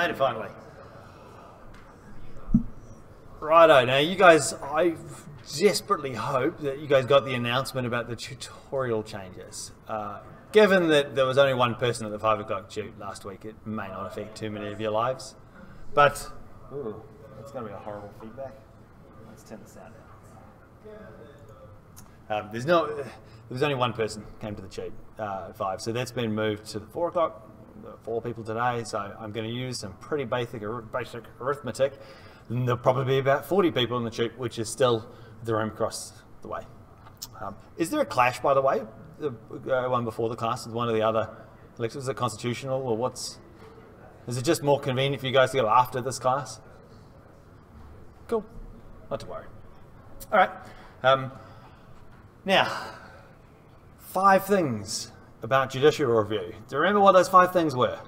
Made it finally. Righto, now you guys, I desperately hope that you guys got the announcement about the tutorial changes. Given that there was only one person at the 5 o'clock shoot last week, it may not affect too many of your lives. But, ooh, it's going to be a horrible feedback. Let's turn the sound down. There was only one person came to the shoot at 5, so that's been moved to the 4 o'clock. There were 4 people today, so I'm going to use some pretty basic arithmetic. And there'll probably be about 40 people in the shoot, which is still the room across the way. Is there a clash, by the way, the one before the class with one of the other lectures? Is it constitutional, or is it just more convenient for you guys to go after this class? Cool, not to worry. All right, now, 5 things about judicial review. Do you remember what those 5 things were?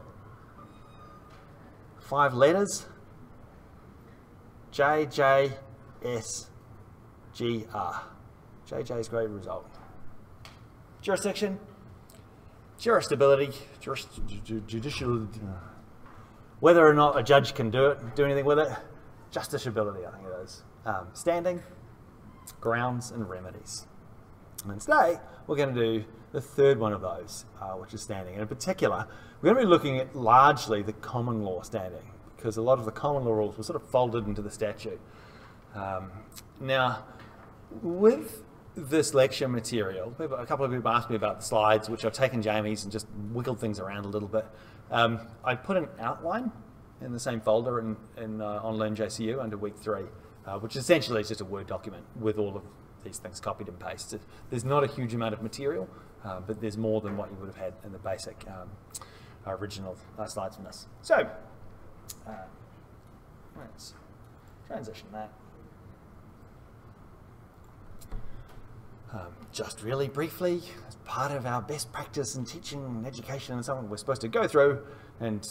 5 letters. J, J, S, G, R. JJ's great result. Jurisdiction, juristability, judicial, whether or not a judge can do anything with it, justiciability, I think it is. Standing, grounds, and remedies. And today, we're going to do the third one of those, which is standing. And in particular, we're going to be looking at largely the common law standing, because a lot of the common law rules were sort of folded into the statute. Now, with this lecture material, a couple of people asked me about the slides, which I've taken Jamie's and just wiggled things around a little bit. I put an outline in the same folder on LearnJCU under week 3, which essentially is just a Word document with all of these things copied and pasted. There's not a huge amount of material, but there's more than what you would have had in the basic original slides from this. So, let's transition that. Just really briefly, as part of our best practice in teaching and education and something we're supposed to go through, and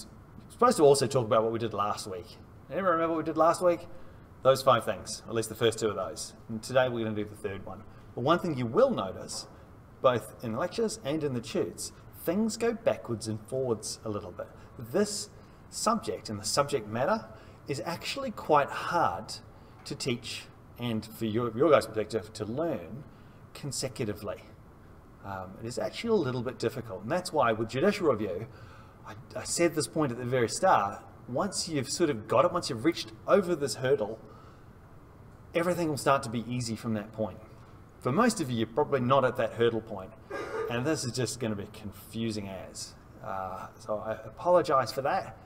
supposed to also talk about what we did last week. Anyone remember what we did last week? Those 5 things, or at least the first 2 of those. And today we're going to do the third one. But one thing you will notice, both in the lectures and in the tutes, things go backwards and forwards a little bit. This subject and the subject matter is actually quite hard to teach, and for your guys' perspective, to learn consecutively. It is actually a little bit difficult, and that's why with judicial review, I said this point at the very start, once you've sort of got it, once you've reached over this hurdle, everything will start to be easy from that point. For most of you, you're probably not at that hurdle point, and this is just going to be confusing as. So I apologize for that,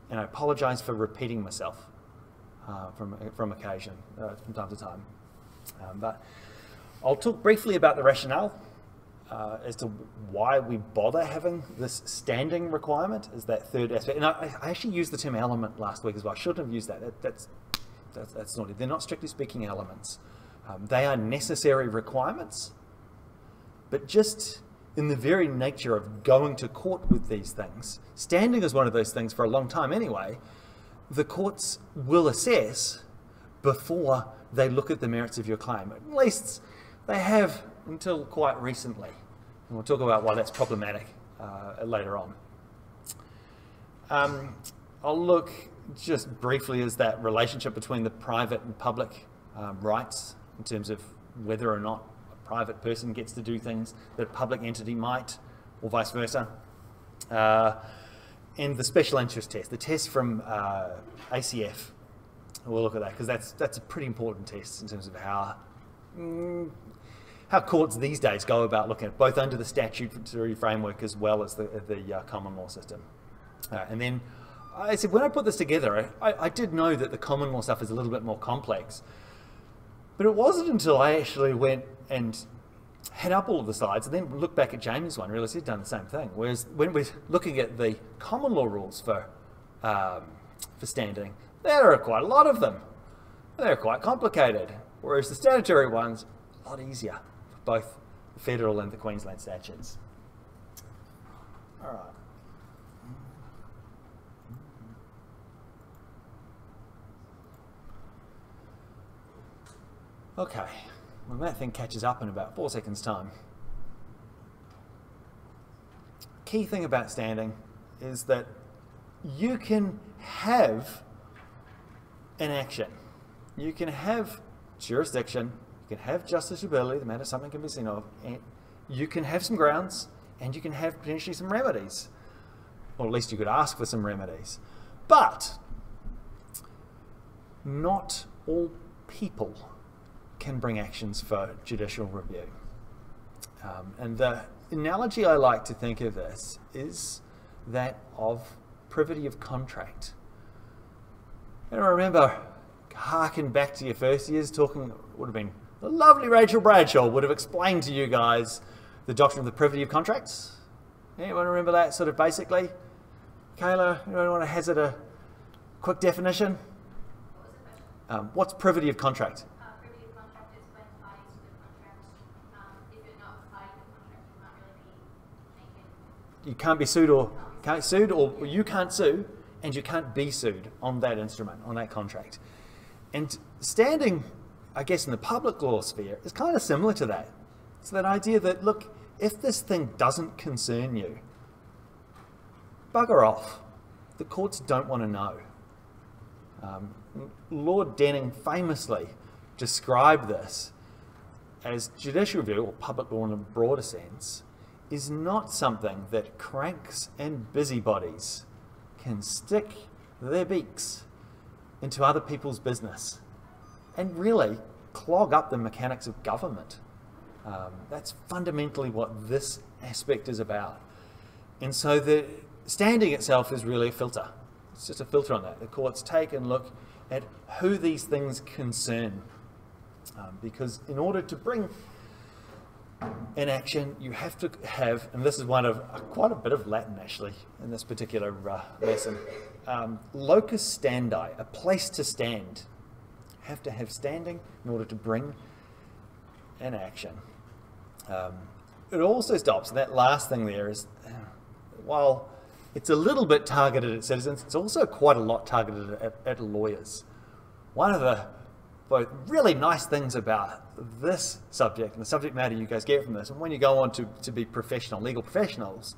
and I apologize for repeating myself from occasion, from time to time. But I'll talk briefly about the rationale as to why we bother having this standing requirement as that third aspect. And I actually used the term element last week as well. I shouldn't have used that. That's not it. They're not strictly speaking elements. They are necessary requirements, but just in the very nature of going to court with these things, standing is one of those things for a long time anyway, the courts will assess before they look at the merits of your claim. At least they have until quite recently. And we'll talk about why that's problematic later on. I'll look just briefly as that relationship between the private and public rights in terms of whether or not a private person gets to do things that a public entity might, or vice versa. And the special interest test, the test from ACF. We'll look at that because that's a pretty important test in terms of how courts these days go about looking at both under the statutory framework as well as the common law system. And then I said, when I put this together, I did know that the common law stuff is a little bit more complex, but it wasn't until I actually went and had up all of the slides and then looked back at Jamie's one and realised he'd done the same thing. Whereas when we're looking at the common law rules for standing, there are quite a lot of them. They're quite complicated, whereas the statutory ones, a lot easier for both the federal and the Queensland statutes. All right. Okay, when that thing catches up in about 4 seconds time. Key thing about standing is that you can have an action. You can have jurisdiction, you can have justiciability, the matter something can be seen of, and you can have some grounds, and you can have potentially some remedies. Or at least you could ask for some remedies. But not all people can bring actions for judicial review. And the analogy I like to think of this is that of privity of contract. And I remember harking back to your first years talking, would have been the lovely Rachel Bradshaw would have explained to you guys the doctrine of the privity of contracts. Anyone remember that sort of basically? Kayla, anyone want to hazard a quick definition? What's privity of contract? Privity of contract is when parties to the contract, if you're not a party to the contract, you can't really be making... You can't be sued or can't sued, or you can't sue, and you can't be sued on that instrument, on that contract. And standing, I guess, in the public law sphere is kind of similar to that. It's that idea that, look, if this thing doesn't concern you, bugger off. The courts don't want to know. Lord Denning famously described this as judicial review, or public law in a broader sense, is not something that cranks and busybodies can stick their beaks into other people's business and really clog up the mechanics of government. That's fundamentally what this aspect is about. And so the standing itself is really a filter. It's just a filter on that. The courts take and look at who these things concern. Because in order to bring an action, you have to have, and this is one of quite a bit of Latin actually in this particular lesson, locus standi, a place to stand. You have to have standing in order to bring an action. It also stops, and that last thing there is, while it's a little bit targeted at citizens, it's also quite a lot targeted at lawyers. One of the both really nice things about this subject and the subject matter you guys get from this, and when you go on to be professional, legal professionals,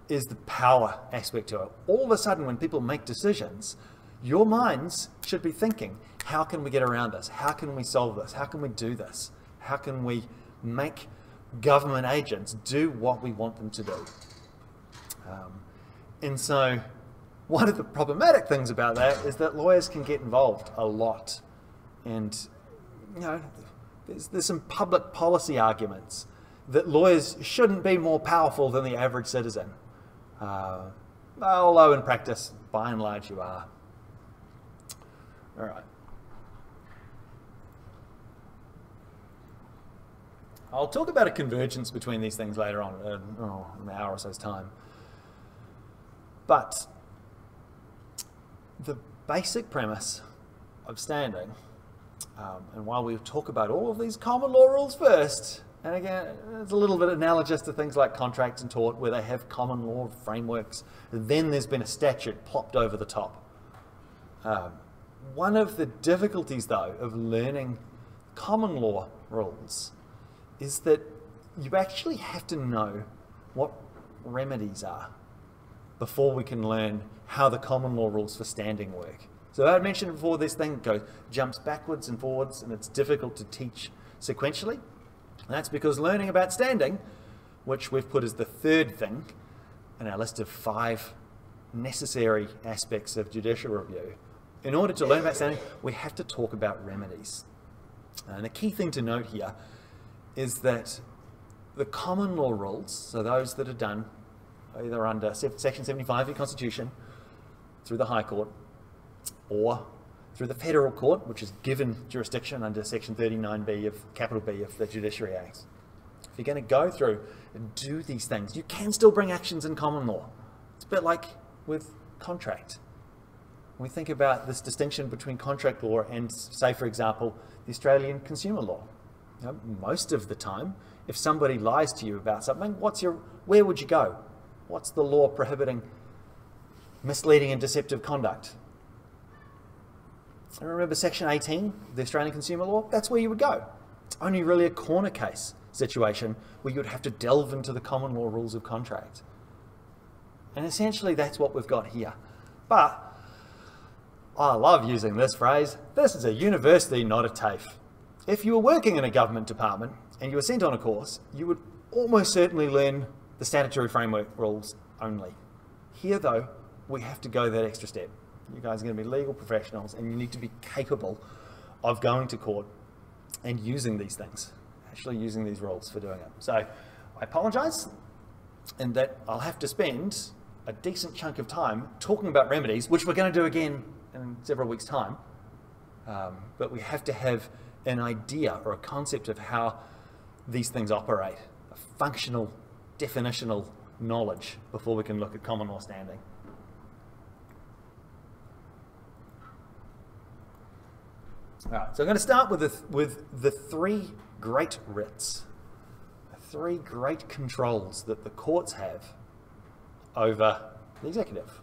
is the power aspect to it. All of a sudden, when people make decisions, your minds should be thinking, how can we get around this? How can we solve this? How can we do this? How can we make government agents do what we want them to do? And so one of the problematic things about that is that lawyers can get involved a lot. And, you know, there's some public policy arguments that lawyers shouldn't be more powerful than the average citizen. Although in practice, by and large, you are. All right. I'll talk about a convergence between these things later on in an hour or so's time. But the basic premise of standing, and while we talk about all of these common law rules first, and again, it's a little bit analogous to things like contract and tort where they have common law frameworks, then there's been a statute plopped over the top. One of the difficulties, though, of learning common law rules is that you actually have to know what remedies are before we can learn how the common law rules for standing work. So I mentioned before, this thing jumps backwards and forwards, and it's difficult to teach sequentially. And that's because learning about standing, which we've put as the third thing in our list of 5 necessary aspects of judicial review, in order to learn about standing, we have to talk about remedies. And the key thing to note here is that the common law rules, so those that are done either under Section 75 of the Constitution, through the High Court, or through the Federal Court, which is given jurisdiction under Section 39B of capital B of the Judiciary Act. If you're going to go through and do these things, you can still bring actions in common law. It's a bit like with contract. When we think about this distinction between contract law and, say, for example, the Australian consumer law. You know, most of the time, if somebody lies to you about something, where would you go? What's the law prohibiting misleading and deceptive conduct? And remember Section 18, the Australian consumer law? That's where you would go. It's only really a corner case situation where you would have to delve into the common law rules of contract. And essentially that's what we've got here. But I love using this phrase. This is a university, not a TAFE. If you were working in a government department and you were sent on a course, you would almost certainly learn the statutory framework rules only. Here, though, we have to go that extra step. You guys are going to be legal professionals and you need to be capable of going to court and using these things, actually using these rules for doing it. So I apologise in that I'll have to spend a decent chunk of time talking about remedies, which we're going to do again in several weeks' time. But we have to have an idea or a concept of how these things operate, a functional, definitional knowledge before we can look at common law standing. All right, so I'm going to start with the three great writs, the three great controls that the courts have over the executive.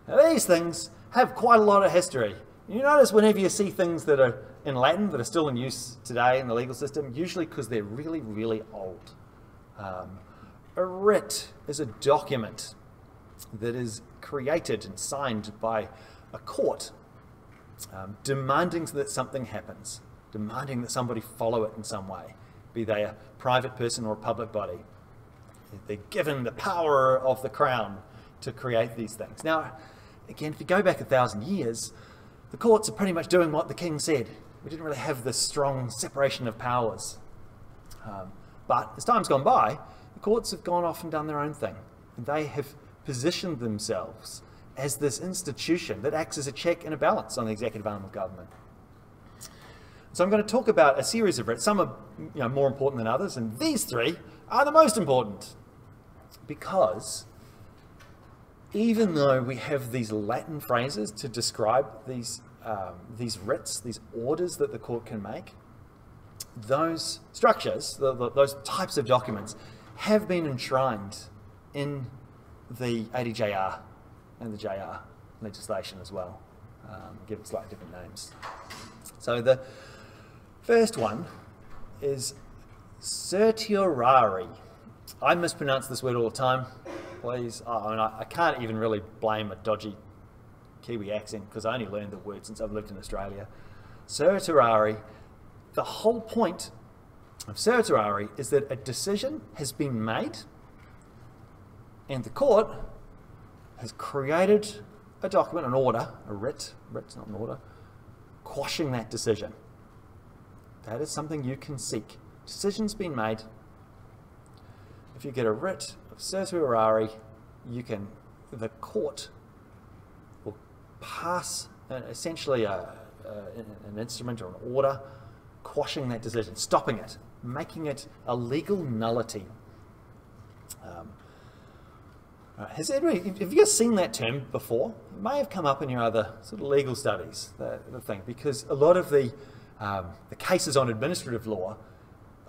Now these things have quite a lot of history. You notice whenever you see things that are in Latin that are still in use today in the legal system, usually because they're really, really old. A writ is a document that is created and signed by a court, demanding that something happens, demanding that somebody follow it in some way, be they a private person or a public body. They're given the power of the crown to create these things. Now, again, if you go back 1,000 years, the courts are pretty much doing what the king said. We didn't really have this strong separation of powers. But as time's gone by, the courts have gone off and done their own thing. And they have positioned themselves as this institution that acts as a check and a balance on the executive arm of government. So I'm going to talk about a series of writs. Some are more important than others, and these three are the most important, because even though we have these Latin phrases to describe these writs, these orders that the court can make, those structures, those types of documents, have been enshrined in the ADJR and the JR legislation as well, give it slightly different names. So the first one is certiorari. I mispronounce this word all the time. Please, I can't even really blame a dodgy Kiwi accent because I only learned the word since I've lived in Australia. Certiorari, the whole point of certiorari is that a decision has been made and the court has created a document, an order, a writ's not an order, quashing that decision. That is something you can seek. Decision's been made. If you get a writ of certiorari, the court will pass essentially an instrument or an order quashing that decision, stopping it, making it a legal nullity. Have you guys seen that term before? It may have come up in your other sort of legal studies, the thing, because a lot of the cases on administrative law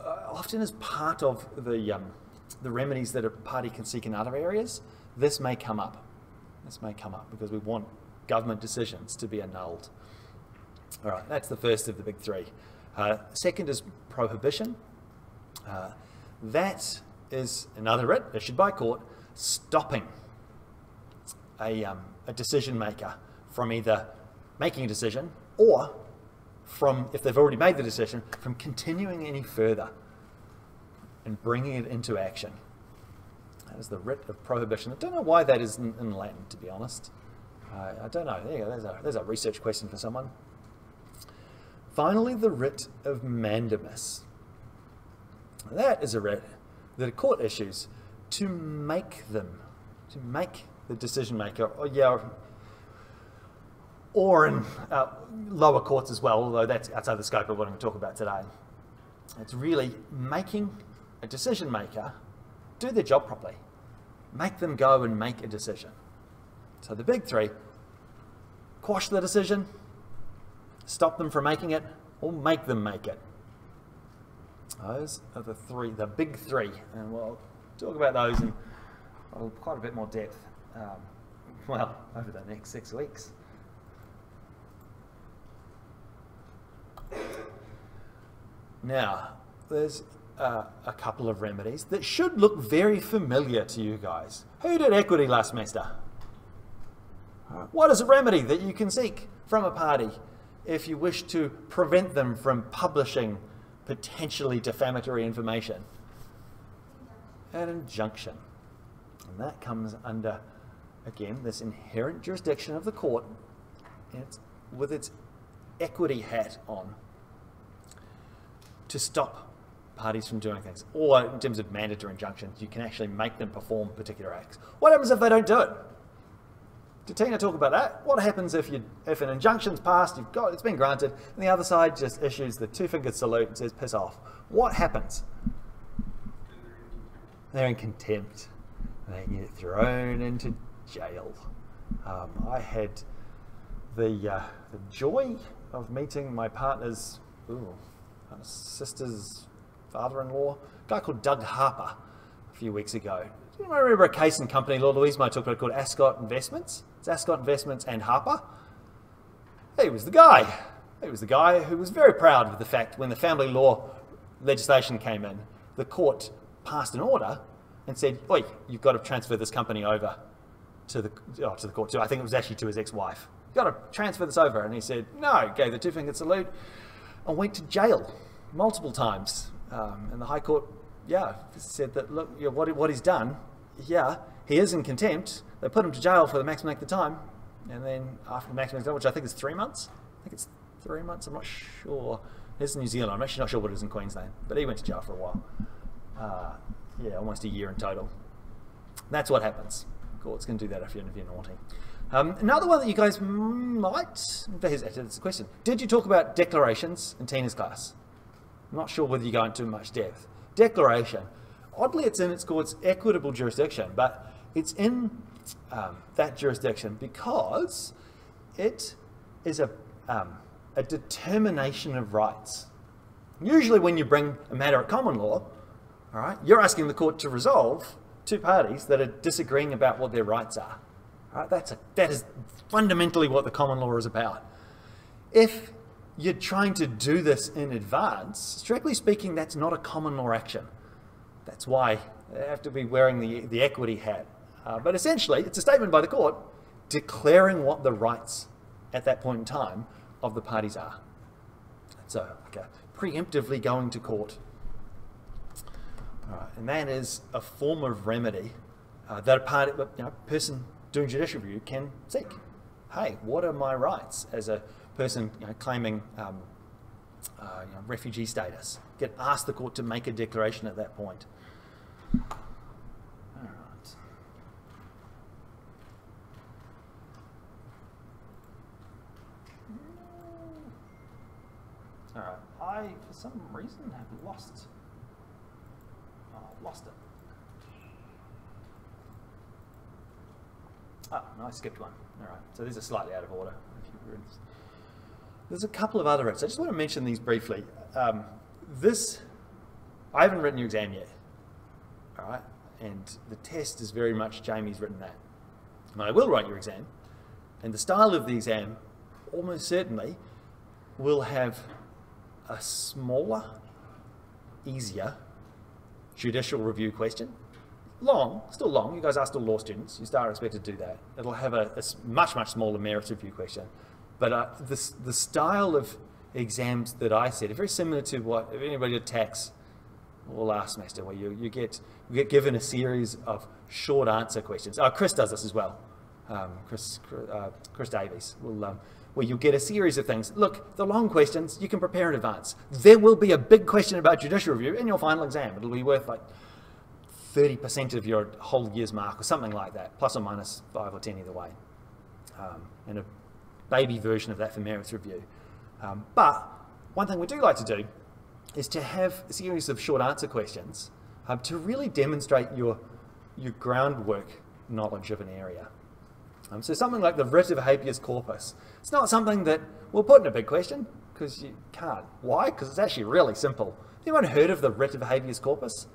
often as part of the remedies that a party can seek in other areas, this may come up. This may come up because we want government decisions to be annulled. All right, that's the first of the big three. Second is prohibition. That is another writ issued by court stopping a decision maker from either making a decision or from, if they've already made the decision, from continuing any further and bringing it into action. That is the writ of prohibition. I don't know why that is in Latin, to be honest. I don't know. There you go. There's a research question for someone. Finally, the writ of mandamus. That is a writ that a court issues to make the decision maker, or in lower courts as well, although that's outside the scope of what I'm going to talk about today. It's really making a decision maker do their job properly. Make them go and make a decision. So the big three: quash the decision, stop them from making it, or make them make it. Those are the big three, and we'll talk about those in quite a bit more depth, over the next 6 weeks. Now, there's a couple of remedies that should look very familiar to you guys. Who did equity last semester? What is a remedy that you can seek from a party if you wish to prevent them from publishing potentially defamatory information? An injunction. And that comes under, again, this inherent jurisdiction of the court, and it's with its equity hat on, to stop parties from doing things. Or in terms of mandatory injunctions, you can actually make them perform particular acts. What happens if they don't do it? Did Tina talk about that? What happens if an injunction's passed, it's been granted, and the other side just issues the two-fingered salute and says, piss off? What happens? They're in contempt. They get thrown into jail. I had the joy of meeting my partner's sister's father-in-law, a guy called Doug Harper, a few weeks ago. Do you remember a case in company law Louise might talk about called Ascot Investments? It's Ascot Investments and Harper. He was the guy. He was the guy who was very proud of the fact when the family law legislation came in, the court passed an order and said, oi, you've got to transfer this company over to the court. I think it was actually to his ex-wife. You've got to transfer this over. And he said, no, gave the two-fingered salute and went to jail multiple times. And the High Court, said that, look, what he's done, he is in contempt. They put him to jail for the maximum length of time. And then after the maximum length of time, which I think is 3 months. I think it's 3 months, I'm not sure. It's New Zealand, I'm actually not sure what it is in Queensland. But he went to jail for a while. Almost a year in total. That's what happens. Court's going to do that if you're naughty. Another one that you guys might, here's a question. Did you talk about declarations in Tina's class? I'm not sure whether you go into much depth. Declaration. Oddly, it's in its court's equitable jurisdiction, but it's in that jurisdiction because it is a determination of rights. Usually when you bring a matter at common law, all right, you're asking the court to resolve two parties that are disagreeing about what their rights are. All right, that is fundamentally what the common law is about. If you're trying to do this in advance, strictly speaking, that's not a common law action. That's why they have to be wearing the equity hat. But essentially, it's a statement by the court declaring what the rights at that point in time of the parties are. So, preemptively going to court. And that is a form of remedy that a person doing judicial review can seek. Hey, what are my rights as a person claiming refugee status? Get asked the court to make a declaration at that point. All right. I, for some reason, have lost it. Oh, no, I skipped one. All right, so these are slightly out of order. There's a couple of other writs. I just want to mention these briefly. I haven't written your exam yet. All right, and the test is very much Jamie's written that. And I will write your exam, and the style of the exam almost certainly will have a smaller, easier judicial review question. Long, still long. You guys are still law students. You are expected to do that. It'll have a much, much smaller merits review question. But the style of exams that I said are very similar to what, if anybody did tax or last semester, where you get given a series of short answer questions. Chris does this as well. Chris Davies will, where you'll get a series of things. Look, the long questions you can prepare in advance. There will be a big question about judicial review in your final exam. It'll be worth like 30% of your whole year's mark or something like that, plus or minus 5 or 10 either way. And a baby version of that for merits review. But one thing we do like to do is to have a series of short answer questions to really demonstrate your groundwork knowledge of an area. So something like the writ of habeas corpus. It's not something that we'll put in a big question, because you can't. Why? Because it's actually really simple. Anyone heard of the writ of habeas corpus?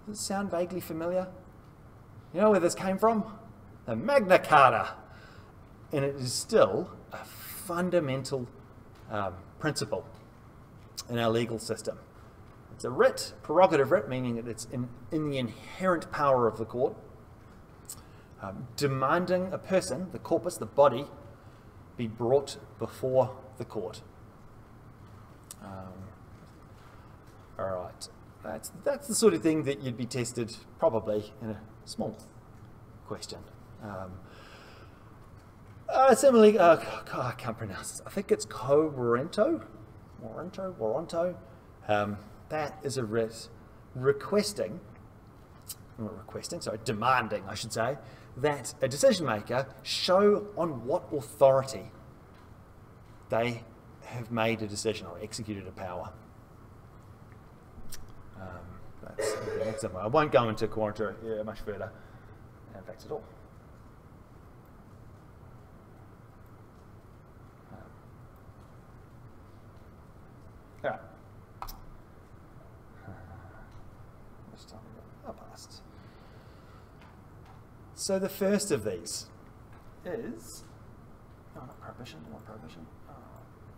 Does it sound vaguely familiar? You know where this came from? The Magna Carta. And it is still a fundamental principle in our legal system. It's a writ, prerogative writ, meaning that it's in the inherent power of the court demanding a person, the corpus, the body, be brought before the court. All right, that's the sort of thing that you'd be tested probably in a small question. Similarly, I can't pronounce this. I think it's Warranto. That is a writ demanding, I should say, that a decision maker show on what authority they have made a decision or executed a power. That's simple. I won't go into Warranto much further, in fact, at all. All right. Past. So the first of these is not prohibition. Not prohibition. Oh,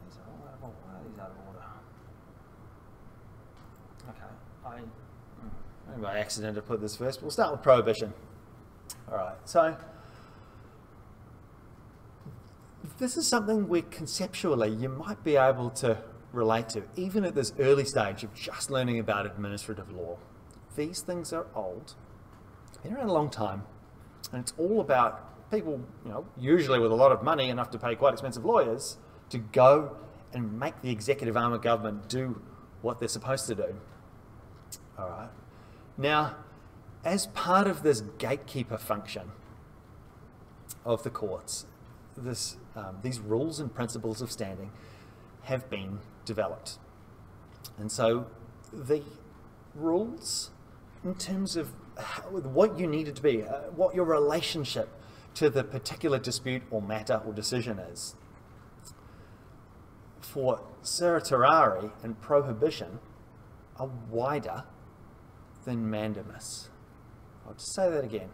these are all out of order. Why are these out of order? Okay, maybe by accident I put this first. We'll start with prohibition. All right. So this is something where conceptually you might be able to relate to, even at this early stage of just learning about administrative law. These things are old, been around a long time, and it's all about people, usually with a lot of money, enough to pay quite expensive lawyers, to go and make the executive arm of government do what they're supposed to do. All right. Now, as part of this gatekeeper function of the courts, these rules and principles of standing have been developed. And so the rules in terms of what you need it to be, what your relationship to the particular dispute or matter or decision is, for certiorari and prohibition are wider than mandamus. I'll just say that again.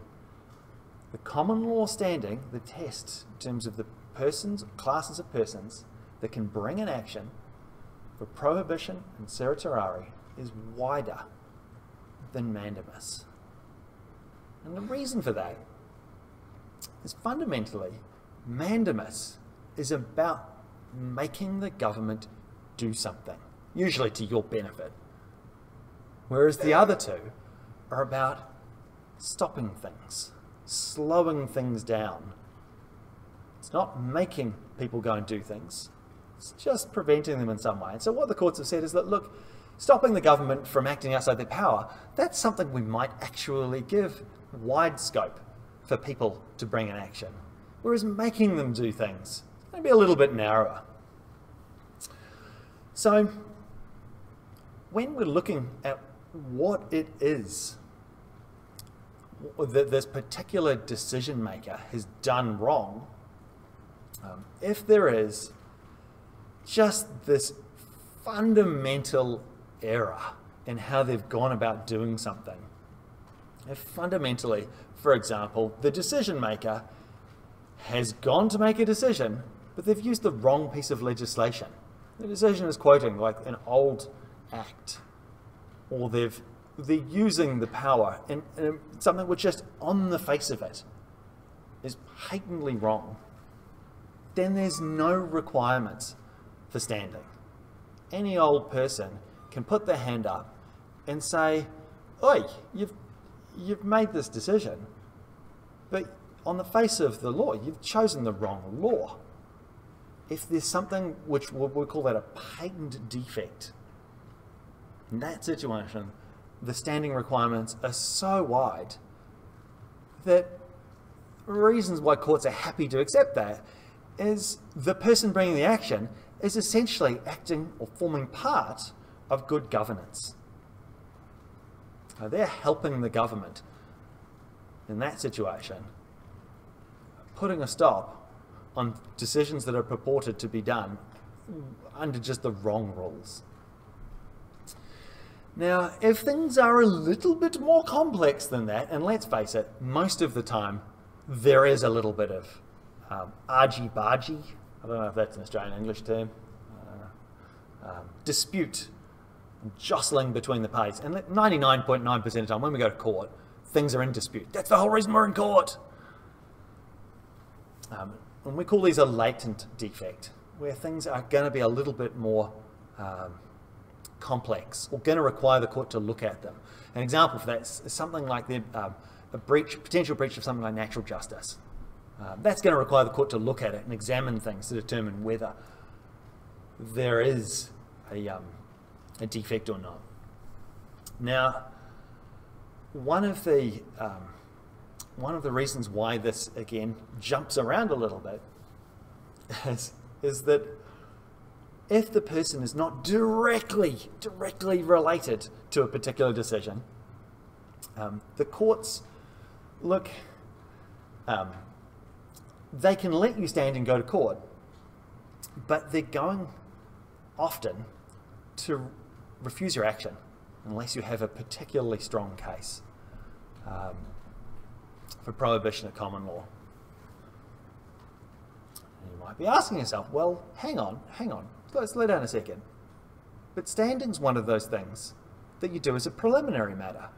The common law standing, the test in terms of the persons, classes of persons that can bring an action for prohibition and certiorari is wider than mandamus. And the reason for that is fundamentally mandamus is about making the government do something, usually to your benefit, whereas the other two are about stopping things, slowing things down. It's not making people go and do things, it's just preventing them in some way. And so what the courts have said is that, look, stopping the government from acting outside their power, that's something we might actually give wide scope for people to bring an action, whereas making them do things maybe a little bit narrower. So when we're looking at what it is that this particular decision maker has done wrong, if there is just this fundamental error in how they've gone about doing something, if fundamentally, for example, the decision maker has gone to make a decision, but they've used the wrong piece of legislation. The decision is quoting like an old act, or they're using the power in something which just on the face of it is patently wrong, then there's no requirements for standing. Any old person can put their hand up and say, "Oi, you've made this decision, but on the face of the law, you've chosen the wrong law." If there's something which we call that a patent defect, in that situation, the standing requirements are so wide that reasons why courts are happy to accept that is the person bringing the action is essentially acting or forming part of good governance. They're helping the government in that situation, putting a stop on decisions that are purported to be done under just the wrong rules. Now, if things are a little bit more complex than that, and let's face it, most of the time there is a little bit of argy-bargy, I don't know if that's an Australian English term, dispute, jostling between the parties. And 99.9% of the time when we go to court, things are in dispute. That's the whole reason we're in court. And we call these a latent defect, where things are going to be a little bit more complex, or going to require the court to look at them. An example for that is something like a potential breach of something like natural justice. That's going to require the court to look at it and examine things to determine whether there is a defect or not. Now, one of the reasons why this again jumps around a little bit is that if the person is not directly related to a particular decision, the courts look, they can let you stand and go to court, but they're going often to refuse your action unless you have a particularly strong case for prohibition of common law. And you might be asking yourself, well, hang on, let's slow down a second. But standing's one of those things that you do as a preliminary matter.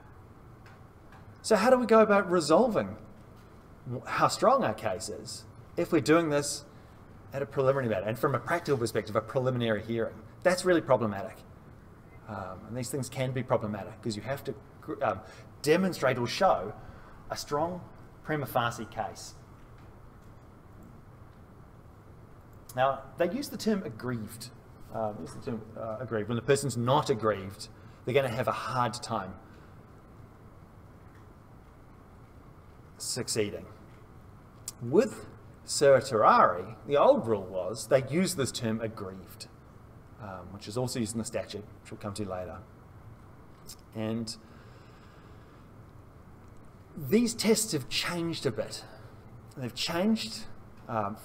So how do we go about resolving how strong our case is if we're doing this at a preliminary matter? And from a practical perspective, a preliminary hearing. That's really problematic. And these things can be problematic because you have to demonstrate or show a strong prima facie case. Now, they use the term aggrieved. Aggrieved. When the person's not aggrieved, they're going to have a hard time succeeding. With certiorari, the old rule was they used this term aggrieved, which is also used in the statute, which we'll come to later. And these tests have changed a bit. They've changed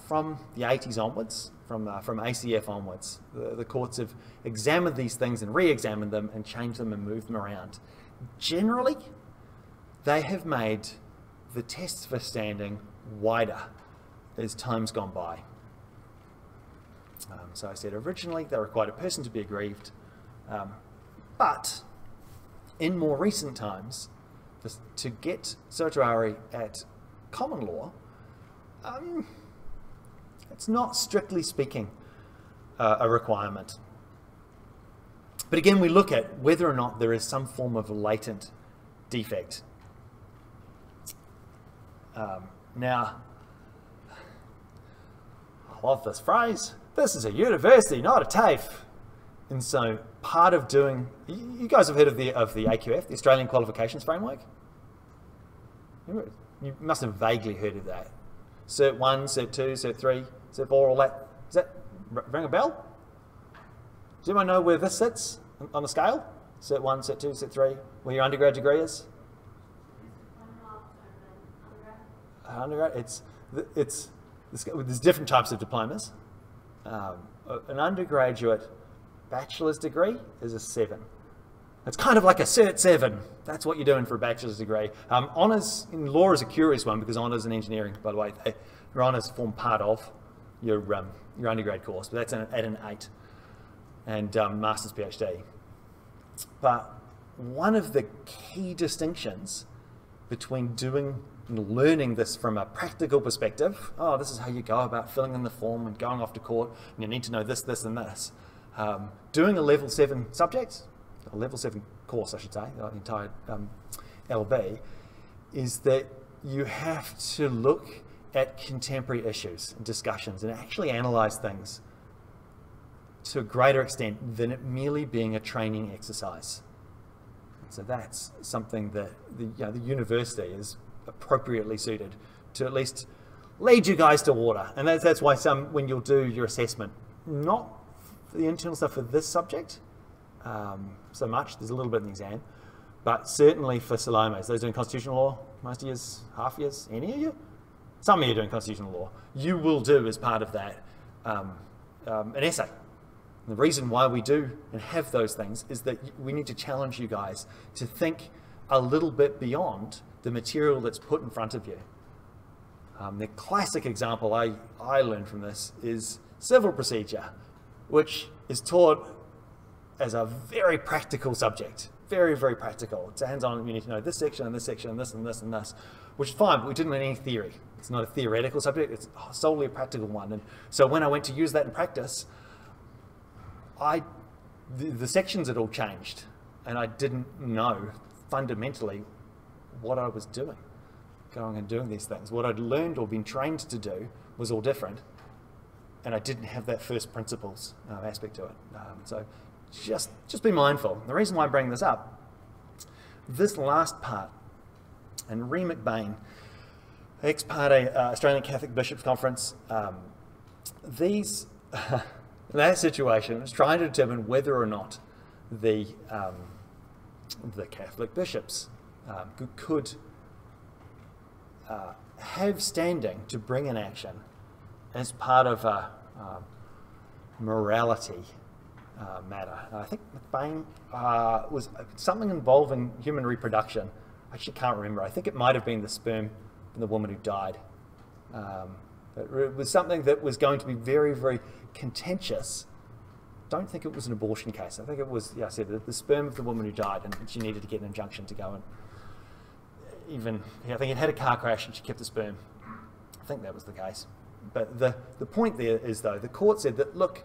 from the 80s onwards, from ACF onwards. The courts have examined these things and re-examined them and changed them and moved them around. Generally, they have made the tests for standing wider as time's gone by. So I said originally they required a person to be aggrieved, but in more recent times, to get certiorari at common law, it's not strictly speaking a requirement. But again, we look at whether or not there is some form of latent defect. Now, I love this phrase. This is a university, not a TAFE. And so part of doing, you guys have heard of the AQF, the Australian Qualifications Framework? You must have vaguely heard of that. Cert 1, Cert 2, Cert 3, Cert 4, all that. Does that ring a bell? Does anyone know where this sits on the scale? Cert 1, Cert 2, Cert 3, where your undergrad degree is? Undergrad? There's different types of diplomas. An undergraduate bachelor's degree is a 7. It's kind of like a Cert 7. That's what you're doing for a bachelor's degree. Honours in law is a curious one because honours in engineering, by the way, your honours form part of your undergrad course, but that's at an 8, and master's PhD. But one of the key distinctions between doing and learning this from a practical perspective, this is how you go about filling in the form and going off to court, and you need to know this, this, and this. Doing a level 7 subject, a level 7 course, I should say, the entire LB, is that you have to look at contemporary issues and discussions and actually analyse things to a greater extent than it merely being a training exercise. So that's something that the university is appropriately suited to at least lead you guys to water. And that's why when you'll do your assessment, not the internal stuff for this subject so much, there's a little bit in the exam, but certainly for Salome's, those doing constitutional law, most years, half years, any of you? Some of you are doing constitutional law. You will do as part of that an essay. The reason why we do and have those things is that we need to challenge you guys to think a little bit beyond the material that's put in front of you. The classic example I learned from this is civil procedure, which is taught as a very practical subject. Very, very practical. It's hands-on. You need to know this section and this section and this and this and this, which is fine, but we didn't learn any theory. It's not a theoretical subject, it's solely a practical one. And so when I went to use that in practice, the sections had all changed, and I didn't know fundamentally what I was doing, going and doing these things. What I'd learned or been trained to do was all different, and I didn't have that first principles aspect to it. So just be mindful. The reason why I'm bringing this up, this last part, and Ree McBain, ex parte Australian Catholic Bishops Conference, that situation was trying to determine whether or not the Catholic bishops could have standing to bring an action as part of a morality matter. I think McBain was something involving human reproduction. I actually can't remember. I think it might have been the sperm from the woman who died. It was something that was going to be very, very contentious. Don't think it was an abortion case. I think it was, yeah, I said the sperm of the woman who died, and she needed to get an injunction to go and I think it had a car crash and she kept the sperm. I think that was the case. But the point there is, though, the court said that, look,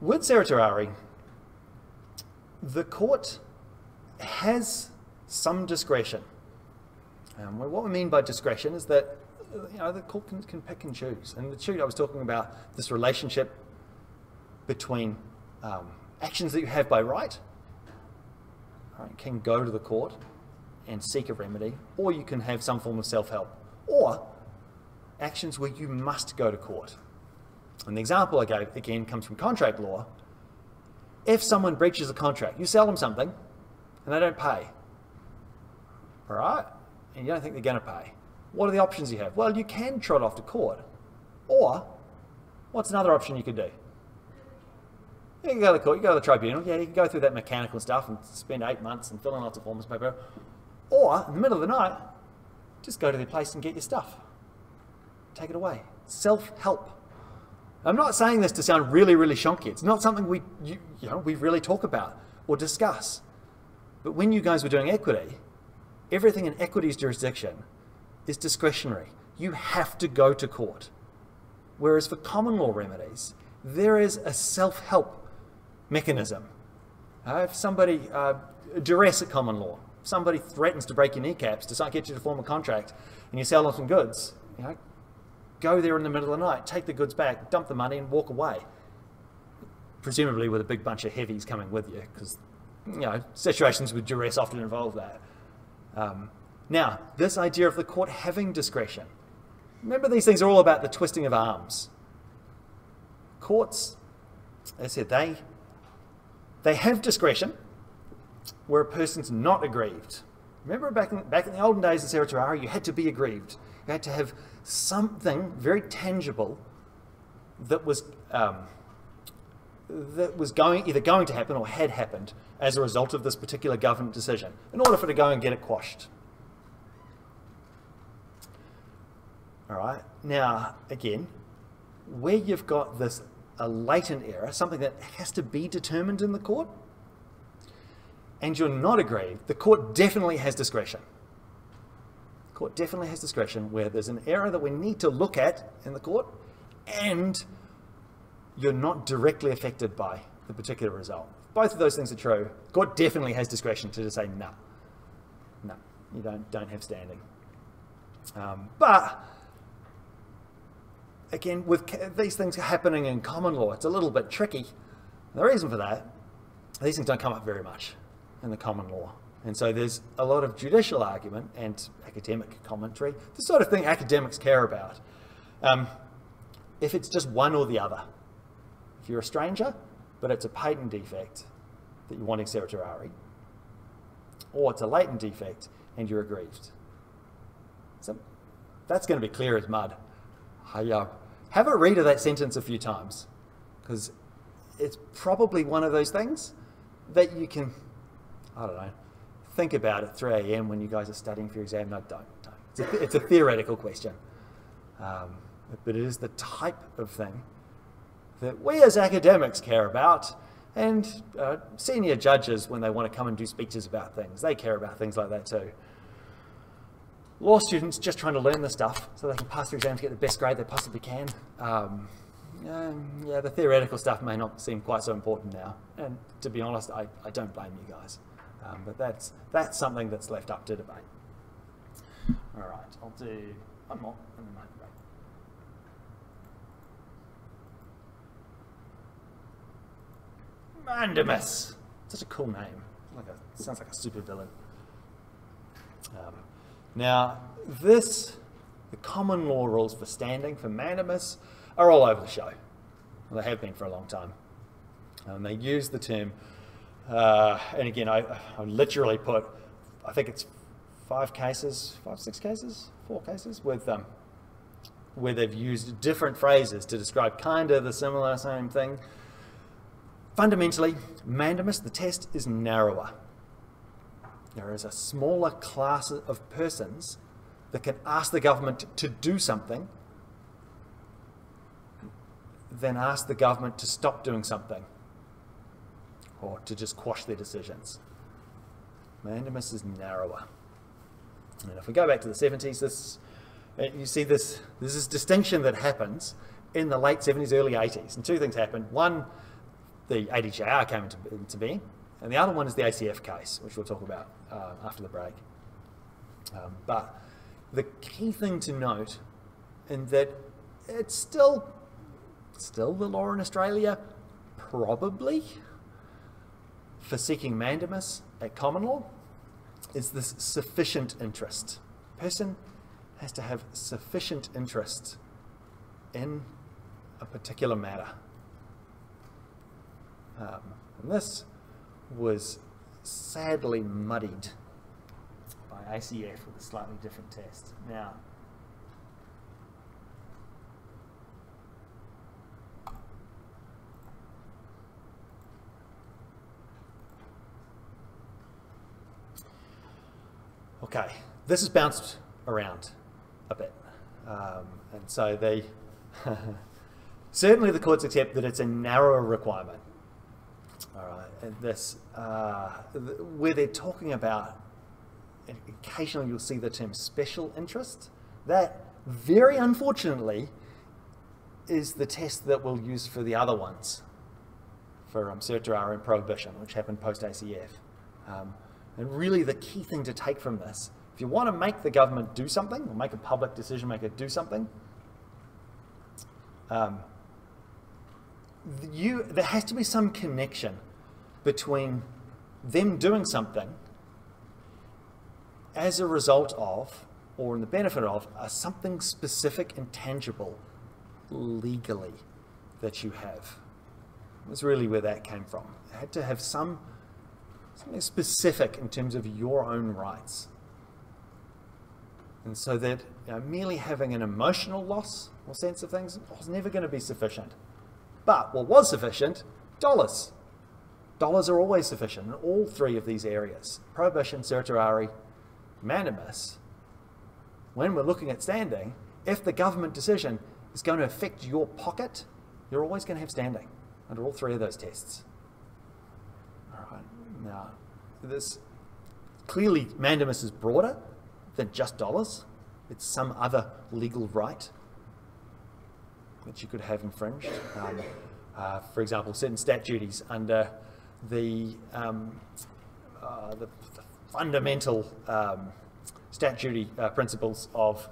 with certiorari, the court has some discretion. What we mean by discretion is that the court can pick and choose. And the shoot I was talking about, this relationship between actions that you have by right, can go to the court and seek a remedy, or you can have some form of self-help, or actions where you must go to court. And the example I gave, again, comes from contract law. If someone breaches a contract, you sell them something and they don't pay, all right? And you don't think they're going to pay. What are the options you have? Well, you can trot off to court, or what's another option you could do? You can go to the court, you go to the tribunal, yeah, you can go through that mechanical stuff and spend 8 months and fill in lots of forms, paper. Or, in the middle of the night, just go to their place and get your stuff. Take it away. Self-help. I'm not saying this to sound really, really shonky. It's not something we really talk about or discuss. But when you guys were doing equity, everything in equity's jurisdiction is discretionary. You have to go to court. Whereas for common law remedies, there is a self-help mechanism. If somebody, duress at common law, somebody threatens to break your kneecaps to get you to form a contract, and you sell them some goods, go there in the middle of the night, take the goods back, dump the money and walk away. Presumably with a big bunch of heavies coming with you, because situations with duress often involve that. Now, this idea of the court having discretion. Remember, these things are all about the twisting of arms. Courts, as I said, they have discretion where a person's not aggrieved. Remember back in the olden days of certiorari, you had to be aggrieved. You had to have something very tangible that was either going to happen or had happened as a result of this particular government decision, in order for it to go and get it quashed. All right. Now, again, where you've got a latent error, something that has to be determined in the court, and you're not aggrieved, the court definitely has discretion. The court definitely has discretion where there's an error that we need to look at in the court, and you're not directly affected by the particular result. If both of those things are true, the court definitely has discretion to just say, no, you don't have standing. But again, with these things happening in common law, it's a little bit tricky. The reason for that, these things don't come up very much in the common law. And so there's a lot of judicial argument and academic commentary, the sort of thing academics care about. If it's just one or the other. If you're a stranger, but it's a patent defect that you're wanting certiorari, or it's a latent defect and you're aggrieved. So that's going to be clear as mud. Have a read of that sentence a few times, because it's probably one of those things that you can, think about at 3 a.m. when you guys are studying for your exam. No, don't. It's a theoretical question. But it is the type of thing that we as academics care about, and senior judges, when they want to come and do speeches about things, they care about things like that too. law students just trying to learn this stuff so they can pass their exam to get the best grade they possibly can. Yeah, the theoretical stuff may not seem quite so important now, and to be honest, I don't blame you guys. But that's something that's left up to debate. All right, I'll do one more and then I'll break. Mandamus, such a cool name. Sounds like a super villain. Now, the common law rules for standing for mandamus are all over the show. Well, they have been for a long time. They use the term, and again, I literally put, I think it's 4 cases, with where they've used different phrases to describe kind of the similar same thing. Fundamentally, mandamus, the test is narrower. There is a smaller class of persons that can ask the government to do something than ask the government to stop doing something or to just quash their decisions. Mandamus is narrower. And if we go back to the 70s, you see this distinction that happens in the late 70s, early 80s. And 2 things happened. One, the ADJR came into being, and the other one is the ACF case, which we'll talk about after the break. But the key thing to note in that it's still the law in Australia, probably, for seeking mandamus at common law, is this sufficient interest. Person has to have sufficient interest in a particular matter. And this was sadly muddied by ACF with a slightly different test. Now, okay, this has bounced around a bit, and so they certainly the courts accept that it's a narrower requirement. All right, and this where they're talking about, occasionally you'll see the term special interest. That very unfortunately is the test that we'll use for the other ones, for certiorari and prohibition, which happened post ACF. And really the key thing to take from this, if you want to make the government do something, or make a public decision maker do something, there has to be some connection between them doing something as a result of, or in the benefit of, something specific and tangible legally that you have. That's really where that came from. It had to have something specific in terms of your own rights. And so that merely having an emotional loss or sense of things was never going to be sufficient. But what was sufficient? Dollars. Dollars are always sufficient in all 3 of these areas. Prohibition, certiorari, mandamus. When we're looking at standing, if the government decision is going to affect your pocket, you're always going to have standing under all 3 of those tests. All right. Now, this clearly mandamus is broader than just dollars. It's some other legal right that you could have infringed. For example, certain stat duties under the fundamental stat duty principles of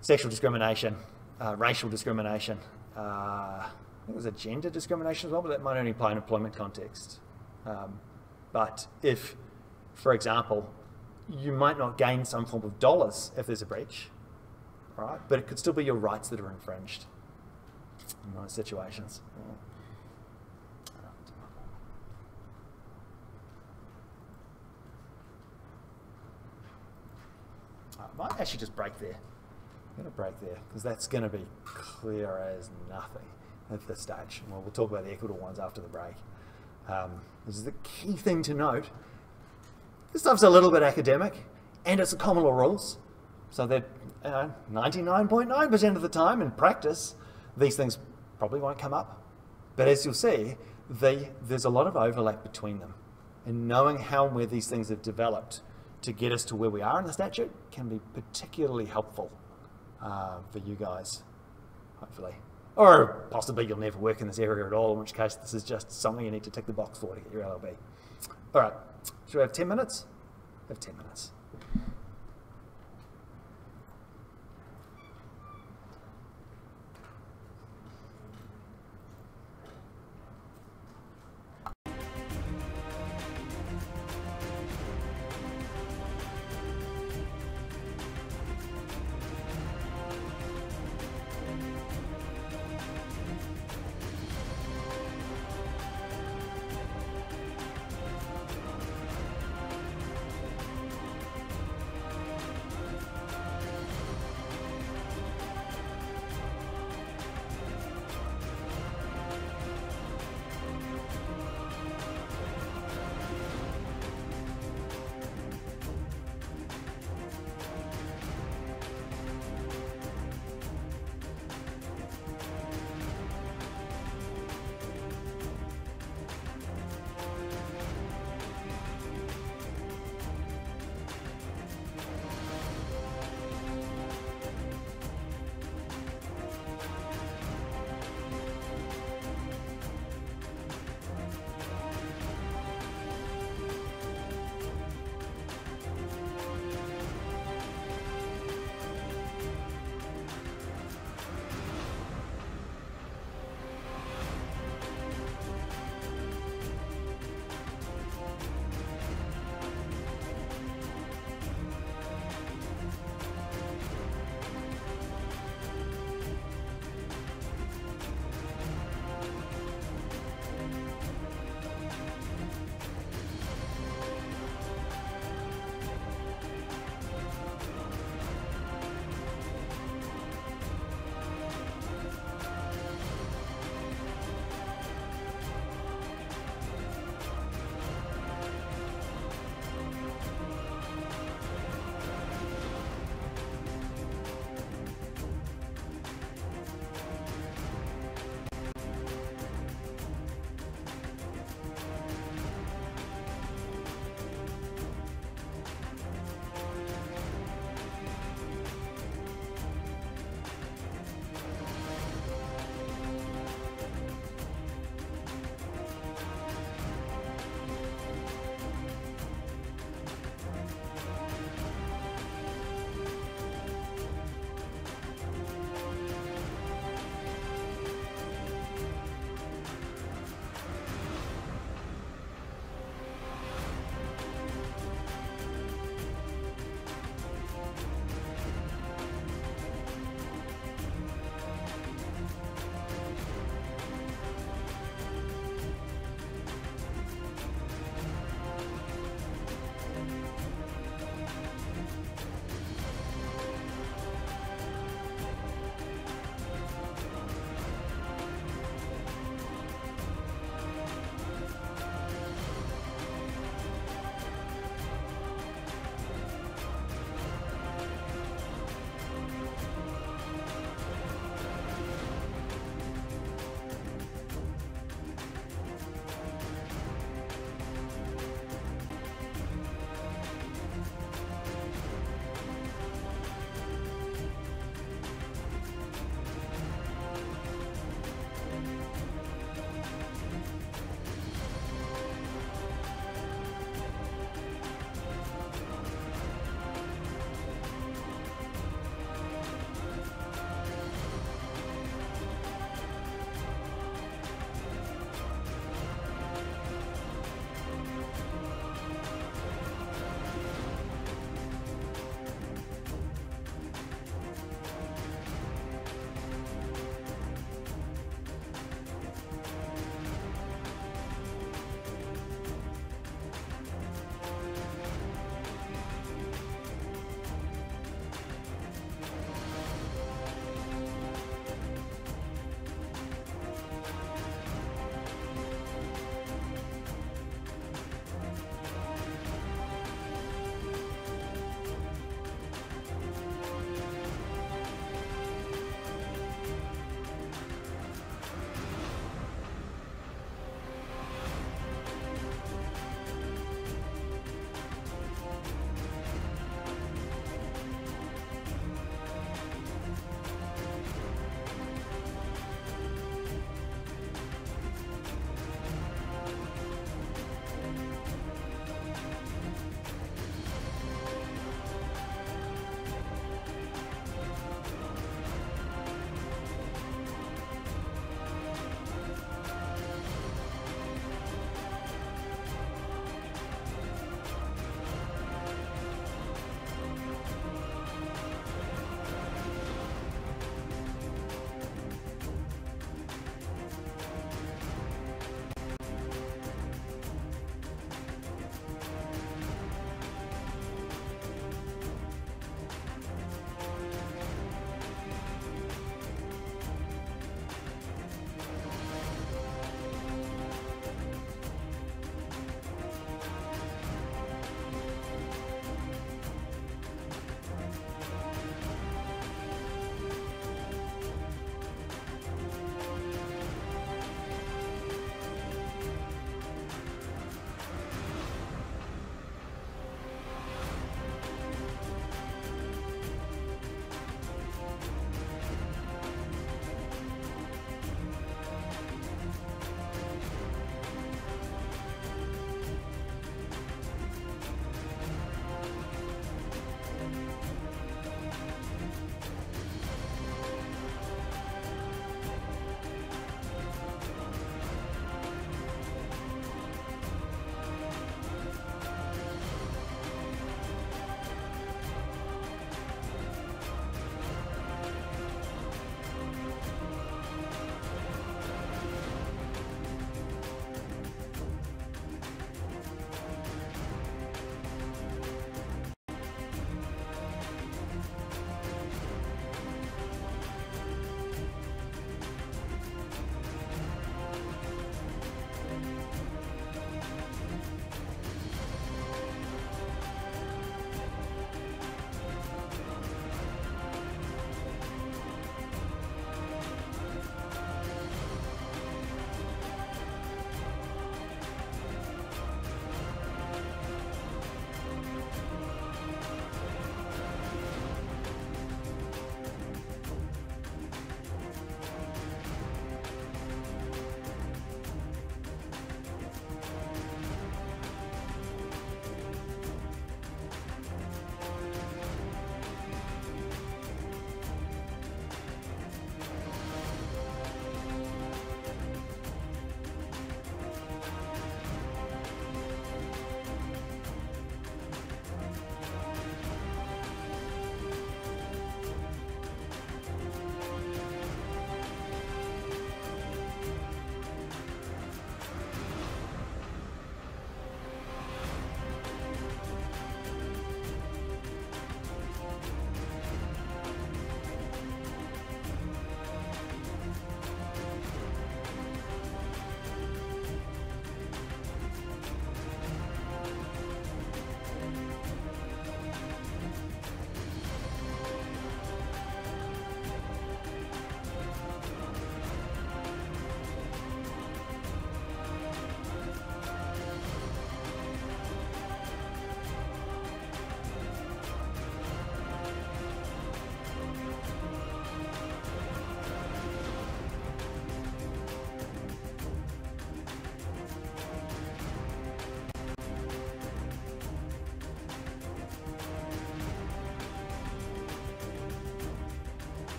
sexual discrimination, racial discrimination. I think there's a gender discrimination as well, but that might only apply in employment context. But if, for example, you might not gain some form of dollars if there's a breach, right? But it could still be your rights that are infringed in those situations. I might actually just break there. I'm going to break there because that's going to be clear as nothing at this stage. Well, we'll talk about the equitable ones after the break. This is the key thing to note. This stuff's a little bit academic, and it's the common law rules, so that 99.9% of the time in practice, these things probably won't come up. But as you'll see, there's a lot of overlap between them. And knowing how and where these things have developed to get us to where we are in the statute can be particularly helpful for you guys, hopefully. Or possibly you'll never work in this area at all, in which case this is just something you need to tick the box for to get your LLB. All right, should we have 10 minutes? We have 10 minutes.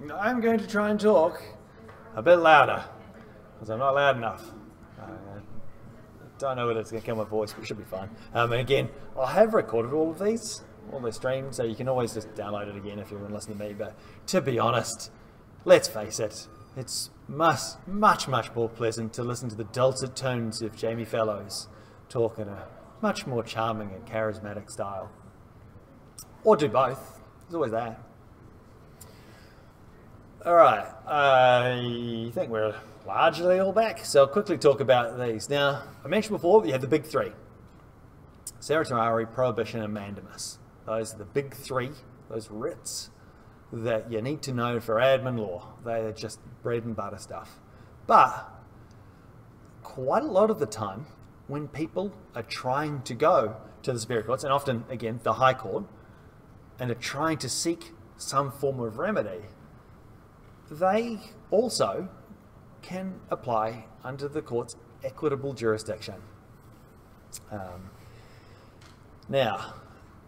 I'm going to try and talk a bit louder, because I'm not loud enough. Don't know whether it's going to kill my voice, but it should be fine. And again, I have recorded all of these, all the streams, so you can always just download it again if you want to listen to me. But to be honest, let's face it, it's much more pleasant to listen to the dulcet tones of Jamie Fellows talk in a much more charming and charismatic style. Or do both. There's always that. Alright, I think we're largely all back, so I'll quickly talk about these. Now, I mentioned before, you have the big three. Certiorari, Prohibition, and Mandamus. Those are the big three, those writs that you need to know for admin law. They are just bread and butter stuff. But quite a lot of the time, when people are trying to go to the Superior Courts, and often, again, the High Court, and are trying to seek some form of remedy, they also can apply under the court's equitable jurisdiction. Now,